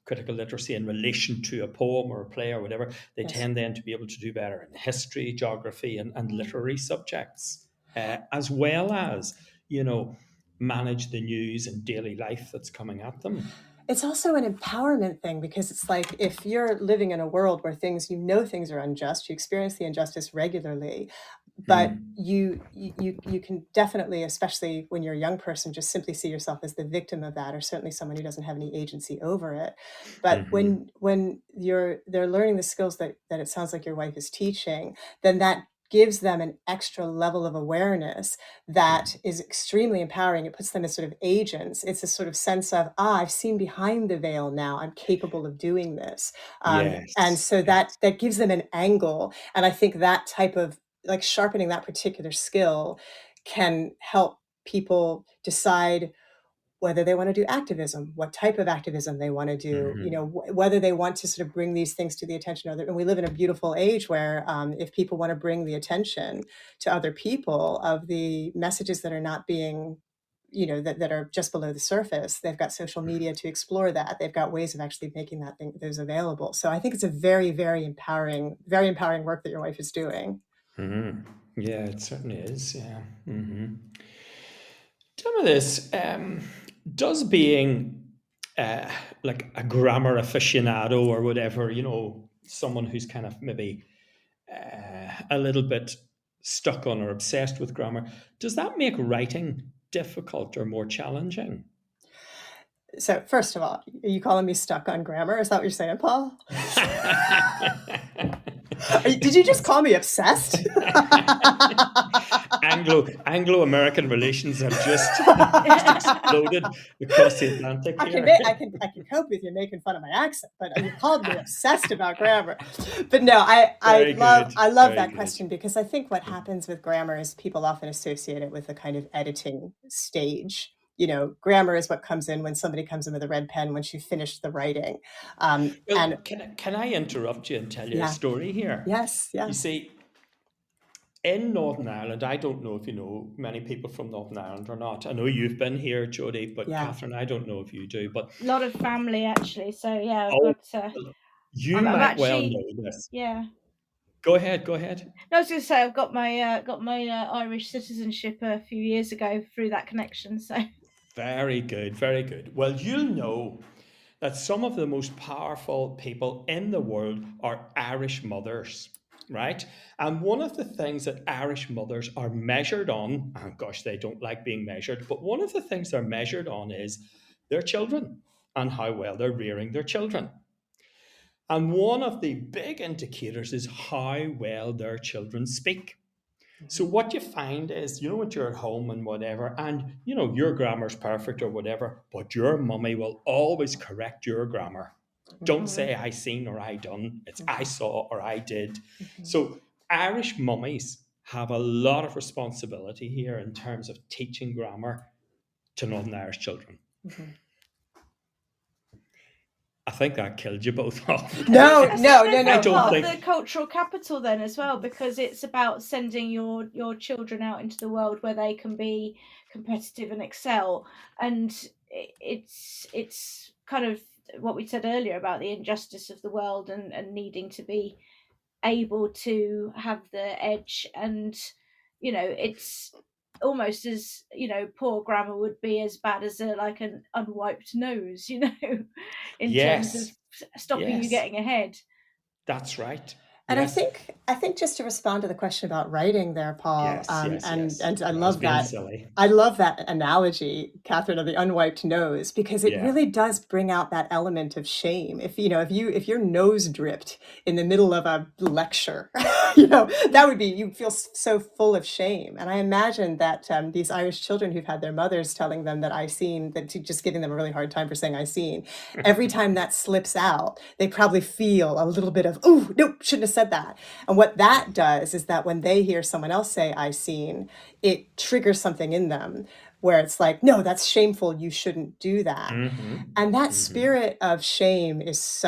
critical literacy in relation to a poem or a play or whatever, they tend then to be able to do better in history, geography, and literary subjects, as well as, manage the news and daily life that's coming at them. It's also an empowerment thing, because it's like, if you're living in a world where things are unjust, you experience the injustice regularly, but you can definitely, especially when you're a young person, just simply see yourself as the victim of that, or certainly someone who doesn't have any agency over it. But when they're learning the skills that it sounds like your wife is teaching, then that gives them an extra level of awareness that is extremely empowering. It puts them as sort of agents. It's a sort of sense of, I've seen behind the veil now. I'm capable of doing this. And so that gives them an angle. And I think that type of, like, sharpening that particular skill can help people decide whether they want to do activism, what type of activism they want to do, whether they want to sort of bring these things to the attention of others. And we live in a beautiful age where if people want to bring the attention to other people of the messages that are not being, that are just below the surface, they've got social media to explore that. They've got ways of actually making those available. So I think it's a very, very empowering work that your wife is doing. Yeah, it certainly is. Yeah. Tell me this. Does being like a grammar aficionado or whatever, someone who's kind of maybe a little bit stuck on or obsessed with grammar, does that make writing difficult or more challenging? So first of all, are you calling me stuck on grammar? Is that what you're saying, Paul? Did you just call me obsessed? Anglo-American relations have just exploded across the Atlantic. I can cope with you making fun of my accent, but you called me obsessed about grammar. But no, I love that question, because I think what happens with grammar is people often associate it with a kind of editing stage. Grammar is what comes in when somebody comes in with a red pen once you've finished the writing. Can I interrupt you and tell you a story here? Yes. You see, in Northern Ireland, I don't know if you know many people from Northern Ireland or not. I know you've been here, Jodie, but Catherine, I don't know if you do. But a lot of family, actually. So yeah, you might well know this. Yeah. Go ahead. No, I was going to say I've got my Irish citizenship a few years ago through that connection. So. Very good, very good. Well, you'll know that some of the most powerful people in the world are Irish mothers, right? And one of the things that Irish mothers are measured on, and gosh, they don't like being measured, but one of the things they're measured on is their children and how well they're rearing their children. And one of the big indicators is how well their children speak. So what you find is, when you're at home and whatever, and, your grammar's perfect or whatever, but your mummy will always correct your grammar. Don't say I seen or I done. It's I saw or I did. So Irish mummies have a lot of responsibility here in terms of teaching grammar to Northern Irish children. I think that killed you both off. No. I don't think the cultural capital then as well, because it's about sending your children out into the world where they can be competitive and excel. And it's kind of what we said earlier about the injustice of the world and needing to be able to have the edge. And, it's almost as, poor grammar would be as bad as an unwiped nose, in terms of stopping you getting ahead. That's right. And Yes. I think just to respond to the question about writing there, Paul, Yes. and I I was love being that. silly. I love that analogy, Catherine, of the unwiped nose, because it Yeah. really does bring out that element of shame. If your nose dripped in the middle of a lecture, that would be, you feel so full of shame. And I imagine that these Irish children who've had their mothers telling them that I seen, just giving them a really hard time for saying I seen, every time that slips out, they probably feel a little bit of, oh, no, shouldn't have said that. And what that does is that when they hear someone else say I seen, it triggers something in them where it's like, no, that's shameful. You shouldn't do that. And that spirit of shame is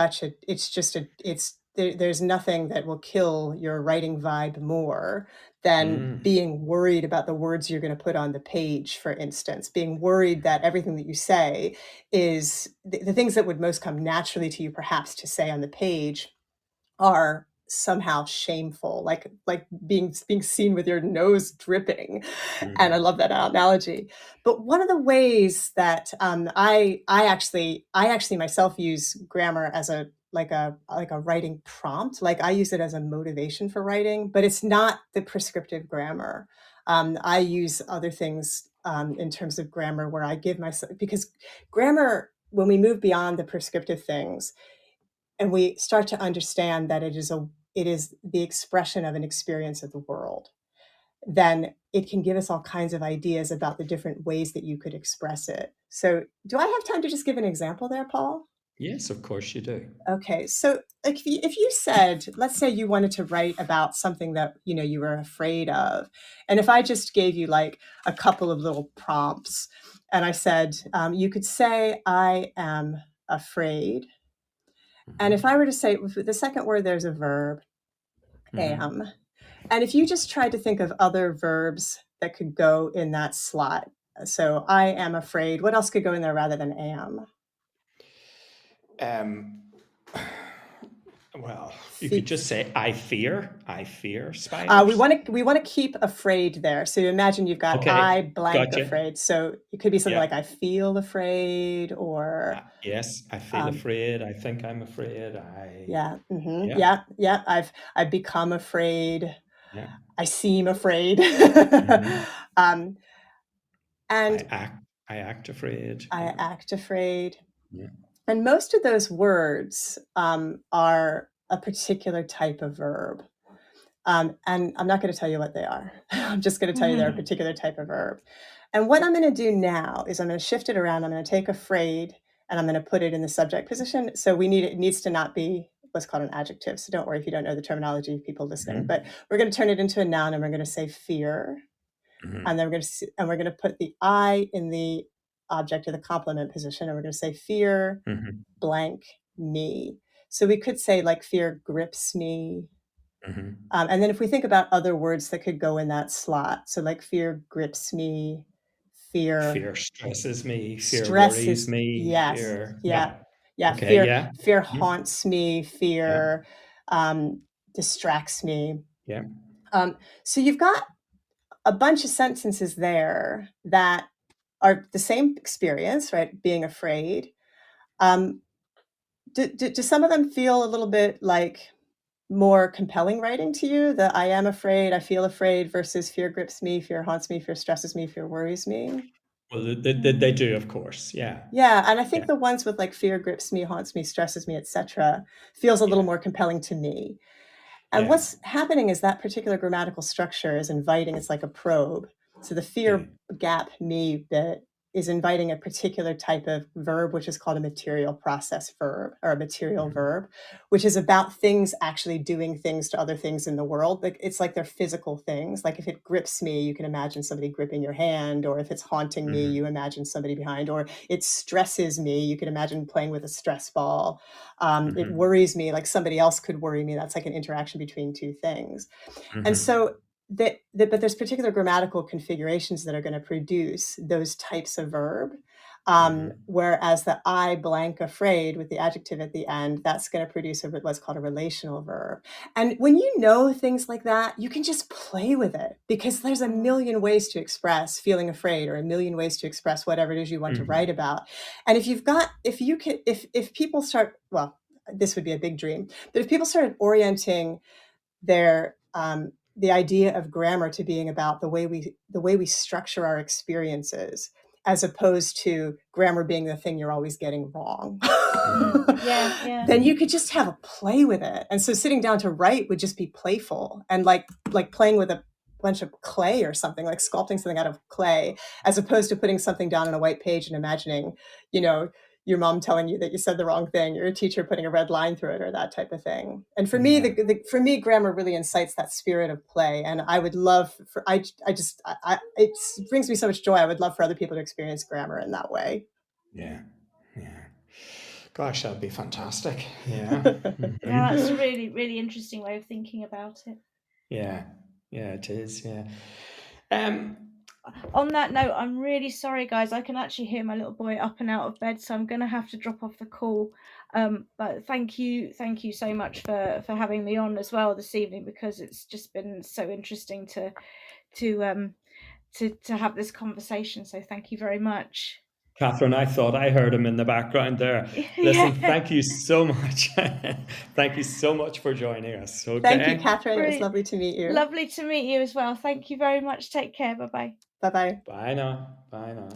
there's nothing that will kill your writing vibe more than being worried about the words you're going to put on the page, for instance, being worried that everything that you say is the things that would most come naturally to you, perhaps to say on the page, are somehow shameful, like being seen with your nose dripping. And I love that analogy. But one of the ways that I actually myself use grammar as a writing prompt, like I use it as a motivation for writing, but it's not the prescriptive grammar. I use other things in terms of grammar where I give myself, because grammar, when we move beyond the prescriptive things, and we start to understand that it is the expression of an experience of the world, then it can give us all kinds of ideas about the different ways that you could express it. So do I have time to just give an example there, Paul? Yes, of course you do. Okay, so if you said, let's say you wanted to write about something that you were afraid of, and if I just gave you like a couple of little prompts, and I said, you could say, I am afraid. And if I were to say, with the second word, there's a verb, am. And if you just tried to think of other verbs that could go in that slot. So I am afraid. What else could go in there rather than am? Well, you could just say I fear spiders. We want to keep afraid there. So you imagine you've got I blank afraid. So it could be something like I feel afraid, or yes, I feel afraid. I think I'm afraid. I've become afraid. Yeah. I seem afraid. And I act afraid. I act afraid. Yeah. And most of those words are a particular type of verb. And I'm not going to tell you what they are. I'm just going to tell you they're a particular type of verb. And what I'm going to do now is I'm going to shift it around. I'm going to take afraid and I'm going to put it in the subject position. So it needs to not be what's called an adjective. So don't worry if you don't know the terminology, people listening. But we're going to turn it into a noun, and we're going to say fear. And then we're going to put the I in the object of the complement position, and we're going to say fear blank me. So we could say like fear grips me. And then if we think about other words that could go in that slot, so like fear grips me, fear stresses me, fear worries me. Yes. Fear. Fear haunts me, fear distracts me. Yeah. So you've got a bunch of sentences there that are the same experience, right? Being afraid. Do some of them feel a little bit like more compelling writing to you? The I am afraid, I feel afraid versus fear grips me, fear haunts me, fear stresses me, fear worries me? Well, they do, of course. Yeah. Yeah, and I think the ones with like fear grips me, haunts me, stresses me, etc., feels a little more compelling to me. And what's happening is that particular grammatical structure is inviting, it's like a probe. So the fear gap me bit is inviting a particular type of verb, which is called a material process verb, or a material verb, which is about things actually doing things to other things in the world. Like it's like they're physical things. Like if it grips me, you can imagine somebody gripping your hand, or if it's haunting me, you imagine somebody behind, or it stresses me, you can imagine playing with a stress ball. It worries me, like somebody else could worry me. That's like an interaction between two things. And so but there's particular grammatical configurations that are going to produce those types of verb. Whereas the I blank afraid with the adjective at the end, that's going to produce what's called a relational verb. And when you know things like that, you can just play with it, because there's a million ways to express feeling afraid, or a million ways to express whatever it is you want to write about. And if people start, well, this would be a big dream. But if people started orienting their the idea of grammar to being about the way we structure our experiences, as opposed to grammar being the thing you're always getting wrong, then you could just have a play with it. And so sitting down to write would just be playful and like playing with a bunch of clay or something, like sculpting something out of clay, as opposed to putting something down on a white page and imagining, your mom telling you that you said the wrong thing, or a teacher putting a red line through it, or that type of thing. And for me, for me, grammar really incites that spirit of play. And I would love for, it brings me so much joy. I would love for other people to experience grammar in that way. Yeah. Gosh, that'd be fantastic. Yeah. Yeah, that's a really, really interesting way of thinking about it. Yeah, it is. Yeah. On that note, I'm really sorry, guys. I can actually hear my little boy up and out of bed, so I'm going to have to drop off the call. But thank you so much for having me on as well this evening, because it's just been so interesting to have this conversation. So thank you very much. Catherine, I thought I heard him in the background there. Listen, thank you so much. Thank you so much for joining us. Okay? Thank you, Catherine. It was lovely to meet you. Lovely to meet you as well. Thank you very much. Take care. Bye-bye. Bye-bye. Bye now.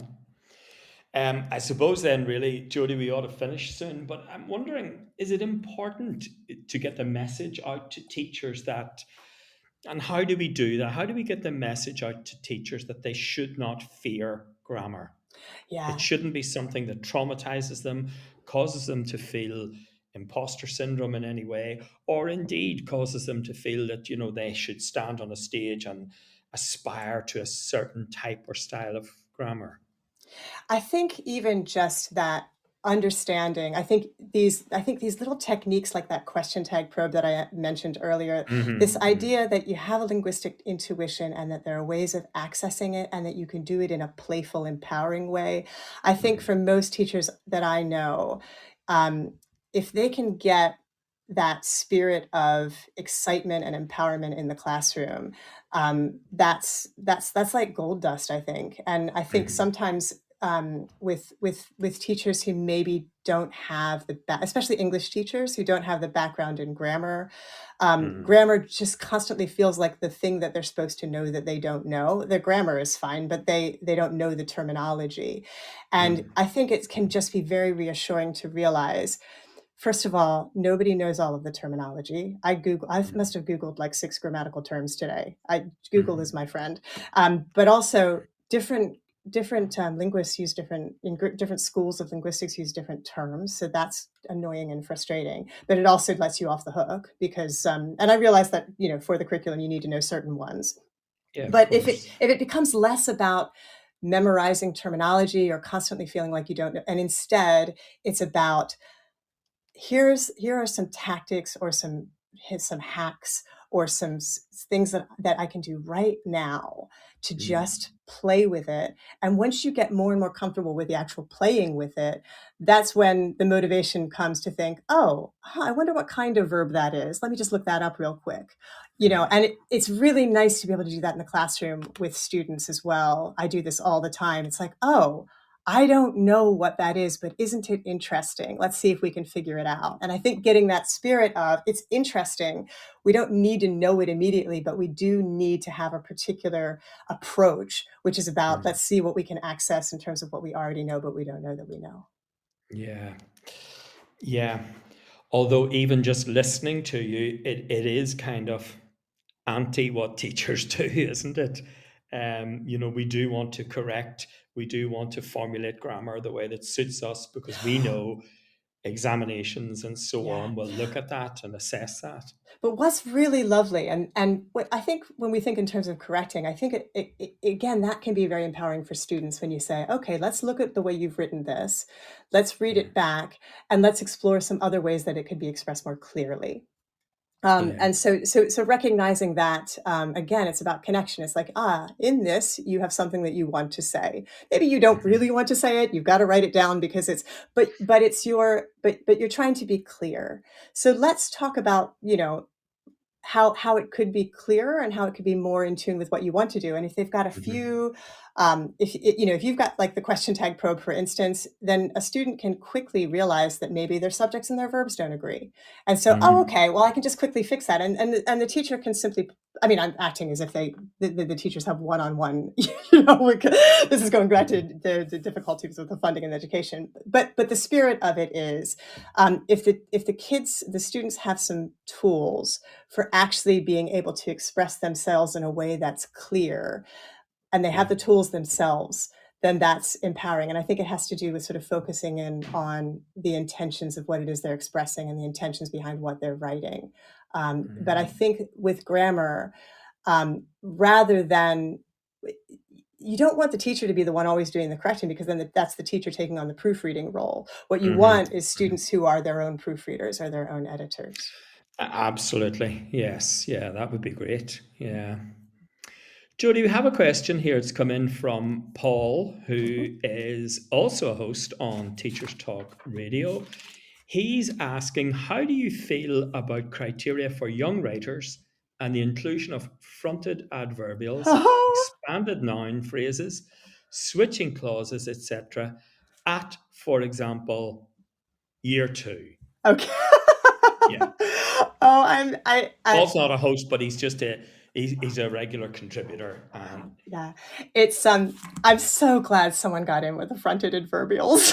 I suppose then, really, Jodie, we ought to finish soon. But I'm wondering, is it important to get the message out to teachers and how do we do that? How do we get the message out to teachers that they should not fear grammar? Yeah. It shouldn't be something that traumatizes them, causes them to feel imposter syndrome in any way, or indeed causes them to feel that, they should stand on a stage and aspire to a certain type or style of grammar. I think even just that understanding, I think these little techniques like that question tag probe that I mentioned earlier, this idea that you have a linguistic intuition and that there are ways of accessing it and that you can do it in a playful, empowering way. I think for most teachers that I know, if they can get that spirit of excitement and empowerment in the classroom, that's like gold dust, I think. And I think sometimes with teachers who maybe don't have especially English teachers who don't have the background in grammar, grammar just constantly feels like the thing that they're supposed to know that they don't know. Their grammar is fine, but they don't know the terminology. And I think it can just be very reassuring to realize, first of all, nobody knows all of the terminology. I must have Googled like 6 grammatical terms today. Google is my friend. But also different linguists use different schools of linguistics use different terms. So that's annoying and frustrating, but it also lets you off the hook because, and I realize that, for the curriculum, you need to know certain ones. Yeah, but if it becomes less about memorizing terminology or constantly feeling like you don't know, and instead it's about, here are some tactics or some hacks or some things that I can do right now to just play with it. And once you get more and more comfortable with the actual playing with it, that's when the motivation comes to think, I wonder what kind of verb that is. Let me just look that up real quick. And it's really nice to be able to do that in the classroom with students as well. I do this all the time. It's like, I don't know what that is, but isn't it interesting? Let's see if we can figure it out. And I think getting that spirit of, it's interesting. We don't need to know it immediately, but we do need to have a particular approach, which is about, let's see what we can access in terms of what we already know, but we don't know that we know. Yeah. Although even just listening to you, it is kind of anti what teachers do, isn't it? We do want to correct, we do want to formulate grammar the way that suits us because we know examinations and so on will look at that and assess that. But what's really lovely, and what I think when we think in terms of correcting, I think it again, that can be very empowering for students when you say, okay, let's look at the way you've written this, let's read it back, and let's explore some other ways that it could be expressed more clearly. And so recognizing that, again, it's about connection. It's like, in this, you have something that you want to say. Maybe you don't really want to say it. You've got to write it down because but you're trying to be clear. So let's talk about, how it could be clearer and how it could be more in tune with what you want to do. And if they've got a few, if you've got like the question tag probe, for instance, then a student can quickly realize that maybe their subjects and their verbs don't agree. And so, okay, well, I can just quickly fix that. And the teacher can simply, I mean, I'm acting as if the teachers have one-on-one, this is going back to the difficulties with the funding and education. But the spirit of it is, if the students have some tools for actually being able to express themselves in a way that's clear, and they have the tools themselves, then that's empowering. And I think it has to do with sort of focusing in on the intentions of what it is they're expressing and the intentions behind what they're writing. But I think with grammar, rather than, you don't want the teacher to be the one always doing the correcting, because then that's the teacher taking on the proofreading role. What you want is students who are their own proofreaders or their own editors. Absolutely. Yes. Yeah, that would be great. Yeah. Jodie, we have a question here. It's come in from Paul, who is also a host on Teachers Talk Radio. He's asking, how do you feel about criteria for young writers and the inclusion of fronted adverbials, expanded noun phrases, switching clauses, etc., at, for example, year 2? Okay. Yeah. Paul's not a host, but he's just he's a regular contributor. Yeah, it's I'm so glad someone got in with the fronted adverbials.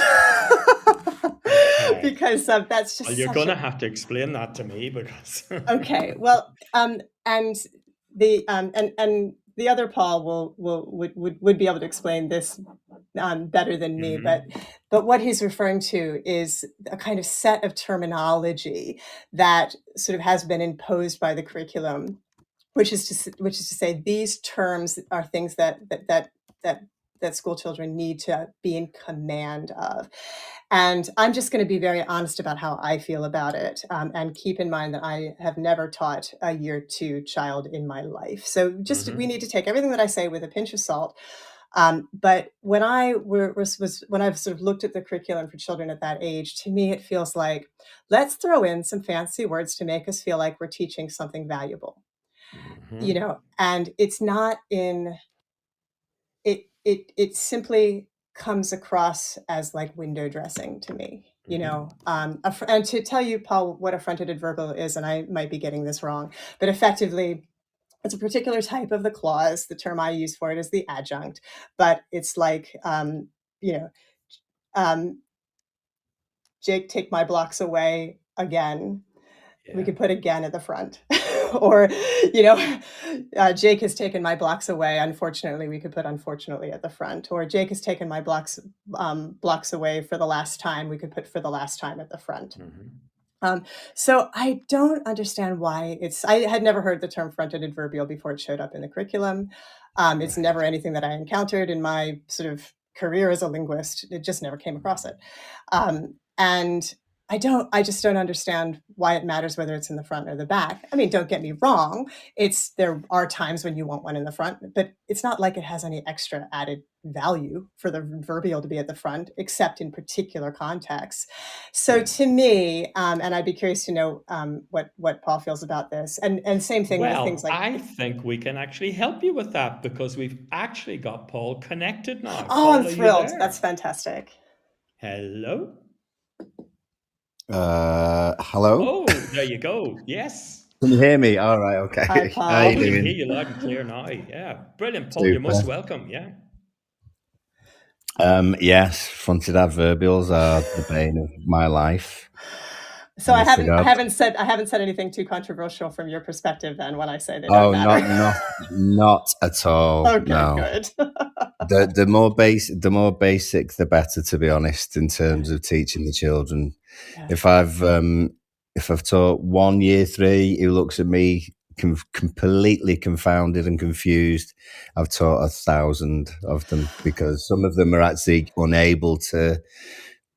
Because that's just, well, you're going to have to explain that to me, because okay, well, and the other Paul would be able to explain this better than me, but what he's referring to is a kind of set of terminology that sort of has been imposed by the curriculum, which is to say these terms are things that school children need to be in command of. And I'm just going to be very honest about how I feel about it, and keep in mind that I have never taught a year 2 child in my life. So just we need to take everything that I say with a pinch of salt. But when when I've sort of looked at the curriculum for children at that age, to me, it feels like, let's throw in some fancy words to make us feel like we're teaching something valuable. And it's not in it simply comes across as like window dressing to me, and to tell you, Paul, what a fronted adverbial is, and I might be getting this wrong, but effectively it's a particular type of the clause. The term I use for it is the adjunct, but it's like, Jake, take my blocks away again. Yeah. We could put again at the front. Or, Jake has taken my blocks away. Unfortunately, we could put unfortunately at the front. Or Jake has taken my blocks away for the last time. We could put for the last time at the front. So I don't understand why I had never heard the term fronted adverbial before it showed up in the curriculum. It's never anything that I encountered in my sort of career as a linguist. It just never came across it. And I just don't understand why it matters whether it's in the front or the back. I mean, don't get me wrong. There are times when you want one in the front, but it's not like it has any extra added value for the adverbial to be at the front, except in particular contexts. So to me, and I'd be curious to know what Paul feels about this. And same thing with things like... I think we can actually help you with that, because we've actually got Paul connected now. Oh, I'm thrilled. That's fantastic. Hello? Hello? Oh, there you go. Yes. Can you hear me? All right, okay. Hi, Paul. How you I doing? can hear you loud and clear now. Yeah. Brilliant, Paul. You're most welcome. Yeah. Yes, fronted adverbials are the bane of my life. So I haven't said anything too controversial from your perspective then when I say they don't matter. not at all. Okay, no. Good. the more basic, the better, to be honest, in terms of teaching the children. Yeah. If I've taught one year 3 who looks at me completely confounded and confused, I've taught 1,000 of them, because some of them are actually unable to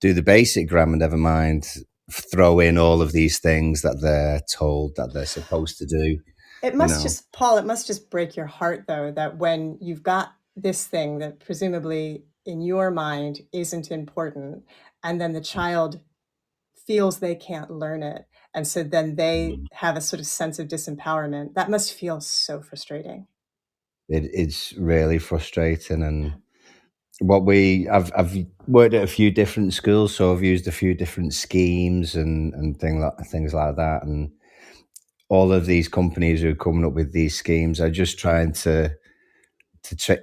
do the basic grammar, never mind throw in all of these things that they're told that they're supposed to do. It must just break your heart, though, that when you've got this thing that presumably in your mind isn't important, and then the child feels they can't learn it, And so then they have a sort of sense of disempowerment. That must feel so frustrating. It's really frustrating. And I've worked at a few different schools, so I've used a few different schemes and things like that. And all of these companies who are coming up with these schemes are just trying to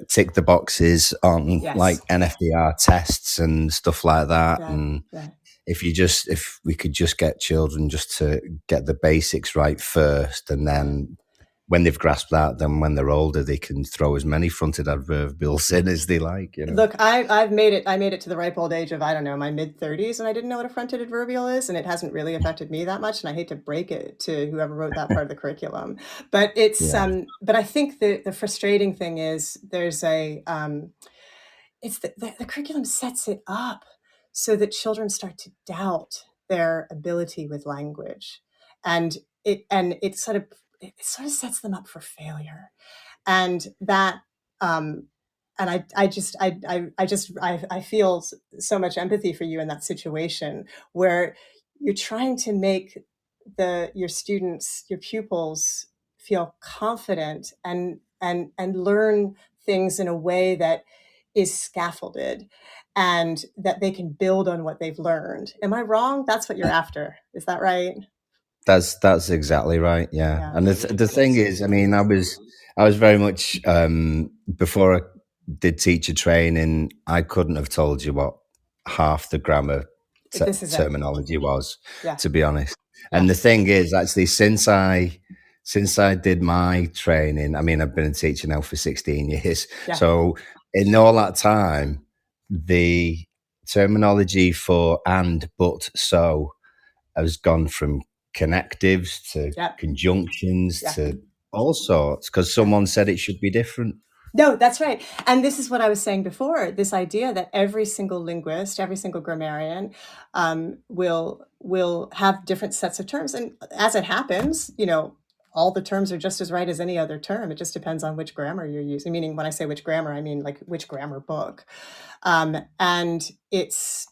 tick the boxes on like NFDR tests and stuff like that. And if we could just get children just to get the basics right first, and then when they've grasped that, then when they're older, they can throw as many fronted adverbials in as they like. Look, I made it to the ripe old age of, I don't know, my mid-30s, and I didn't know what a fronted adverbial is, and it hasn't really affected me that much. And I hate to break it to whoever wrote that part of the curriculum, but it's but I think the frustrating thing is there's it's the curriculum sets it up so that children start to doubt their ability with language, and it sort of sets them up for failure. And that and I feel so much empathy for you in that situation where you're trying to make your students, your pupils, feel confident and learn things in a way that is scaffolded and that they can build on what they've learned. Am I wrong? That's what you're after. Is that right? That's exactly right. Yeah. And the thing is, I mean, I was very much before I did teacher training, I couldn't have told you what half the grammar terminology was, to be honest. And the thing is, actually, since I did my training, I mean, I've been a teacher now for 16 years. So in all that time, the terminology for and, but, so has gone from connectives to conjunctions to all sorts, because someone said it should be different. No, that's right. And this is what I was saying before, this idea that every single linguist, every single grammarian will have different sets of terms. And as it happens, all the terms are just as right as any other term. It just depends on which grammar you're using. Meaning when I say which grammar, I mean like which grammar book. And it's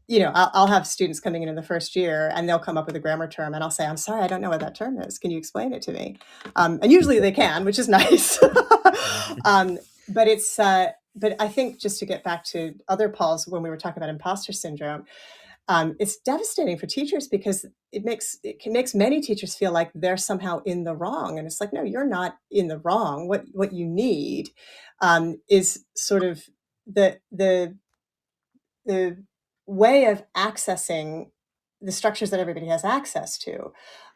I'll have students coming in the first year and they'll come up with a grammar term and I'll say, I'm sorry, I don't know what that term is. Can you explain it to me? And usually they can, which is nice. But I think just to get back to other Pauls, when we were talking about imposter syndrome, it's devastating for teachers because it makes many teachers feel like they're somehow in the wrong. And it's like, no, you're not in the wrong. What you need is sort of the way of accessing the structures that everybody has access to.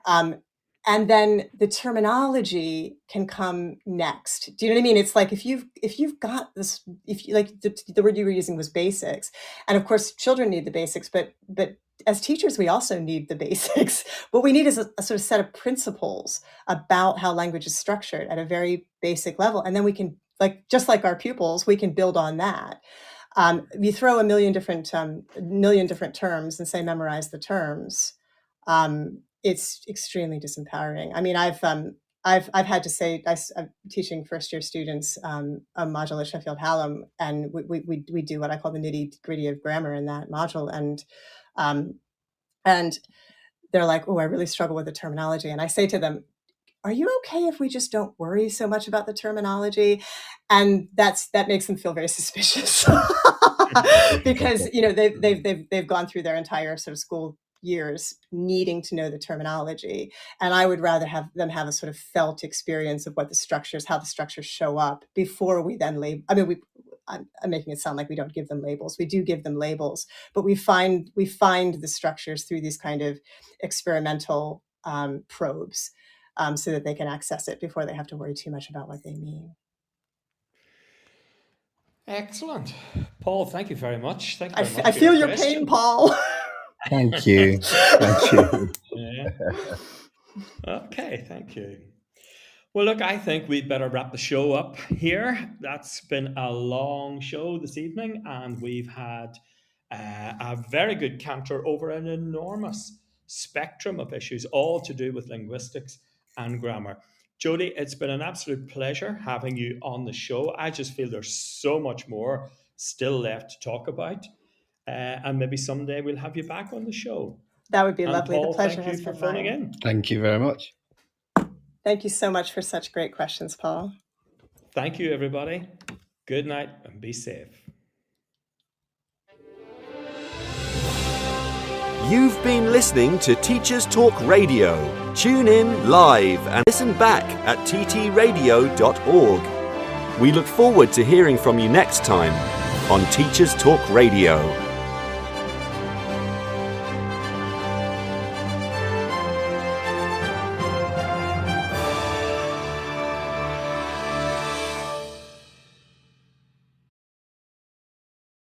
And then the terminology can come next. Do you know what I mean? It's like if you've got this, if you like the word you were using was basics. And of course, children need the basics, but as teachers, we also need the basics. What we need is a sort of set of principles about how language is structured at a very basic level. And then we can, just like our pupils, we can build on that. You throw a million different terms and say memorize the terms. It's extremely disempowering. I mean, I've had to say, I'm teaching first year students a module at Sheffield Hallam, and we do what I call the nitty gritty of grammar in that module, and they're like, oh, I really struggle with the terminology, and I say to them, are you okay if we just don't worry so much about the terminology? And that makes them feel very suspicious because they've gone through their entire sort of school years needing to know the terminology, and I would rather have them have a sort of felt experience of what how the structures show up before we then label. I mean, I'm making it sound like we don't give them labels. We do give them labels, but we find the structures through these kind of experimental probes. So that they can access it before they have to worry too much about what they mean. Excellent. Paul, thank you very much. Thank you very much. I feel your pain, Paul. Thank you. Thank you. Yeah. Okay, thank you. Well, look, I think we'd better wrap the show up here. That's been a long show this evening, and we've had a very good canter over an enormous spectrum of issues, all to do with linguistics and grammar. Jodie, it's been an absolute pleasure having you on the show. I just feel there's so much more still left to talk about. And maybe someday we'll have you back on the show. That would be And lovely. Paul, The pleasure thank you has for been phoning mine. in. Thank you very much. Thank you so much for such great questions, Paul. Thank you, everybody. Good night and be safe. You've been listening to Teachers Talk Radio. Tune in live and listen back at ttradio.org. We look forward to hearing from you next time on Teachers Talk Radio.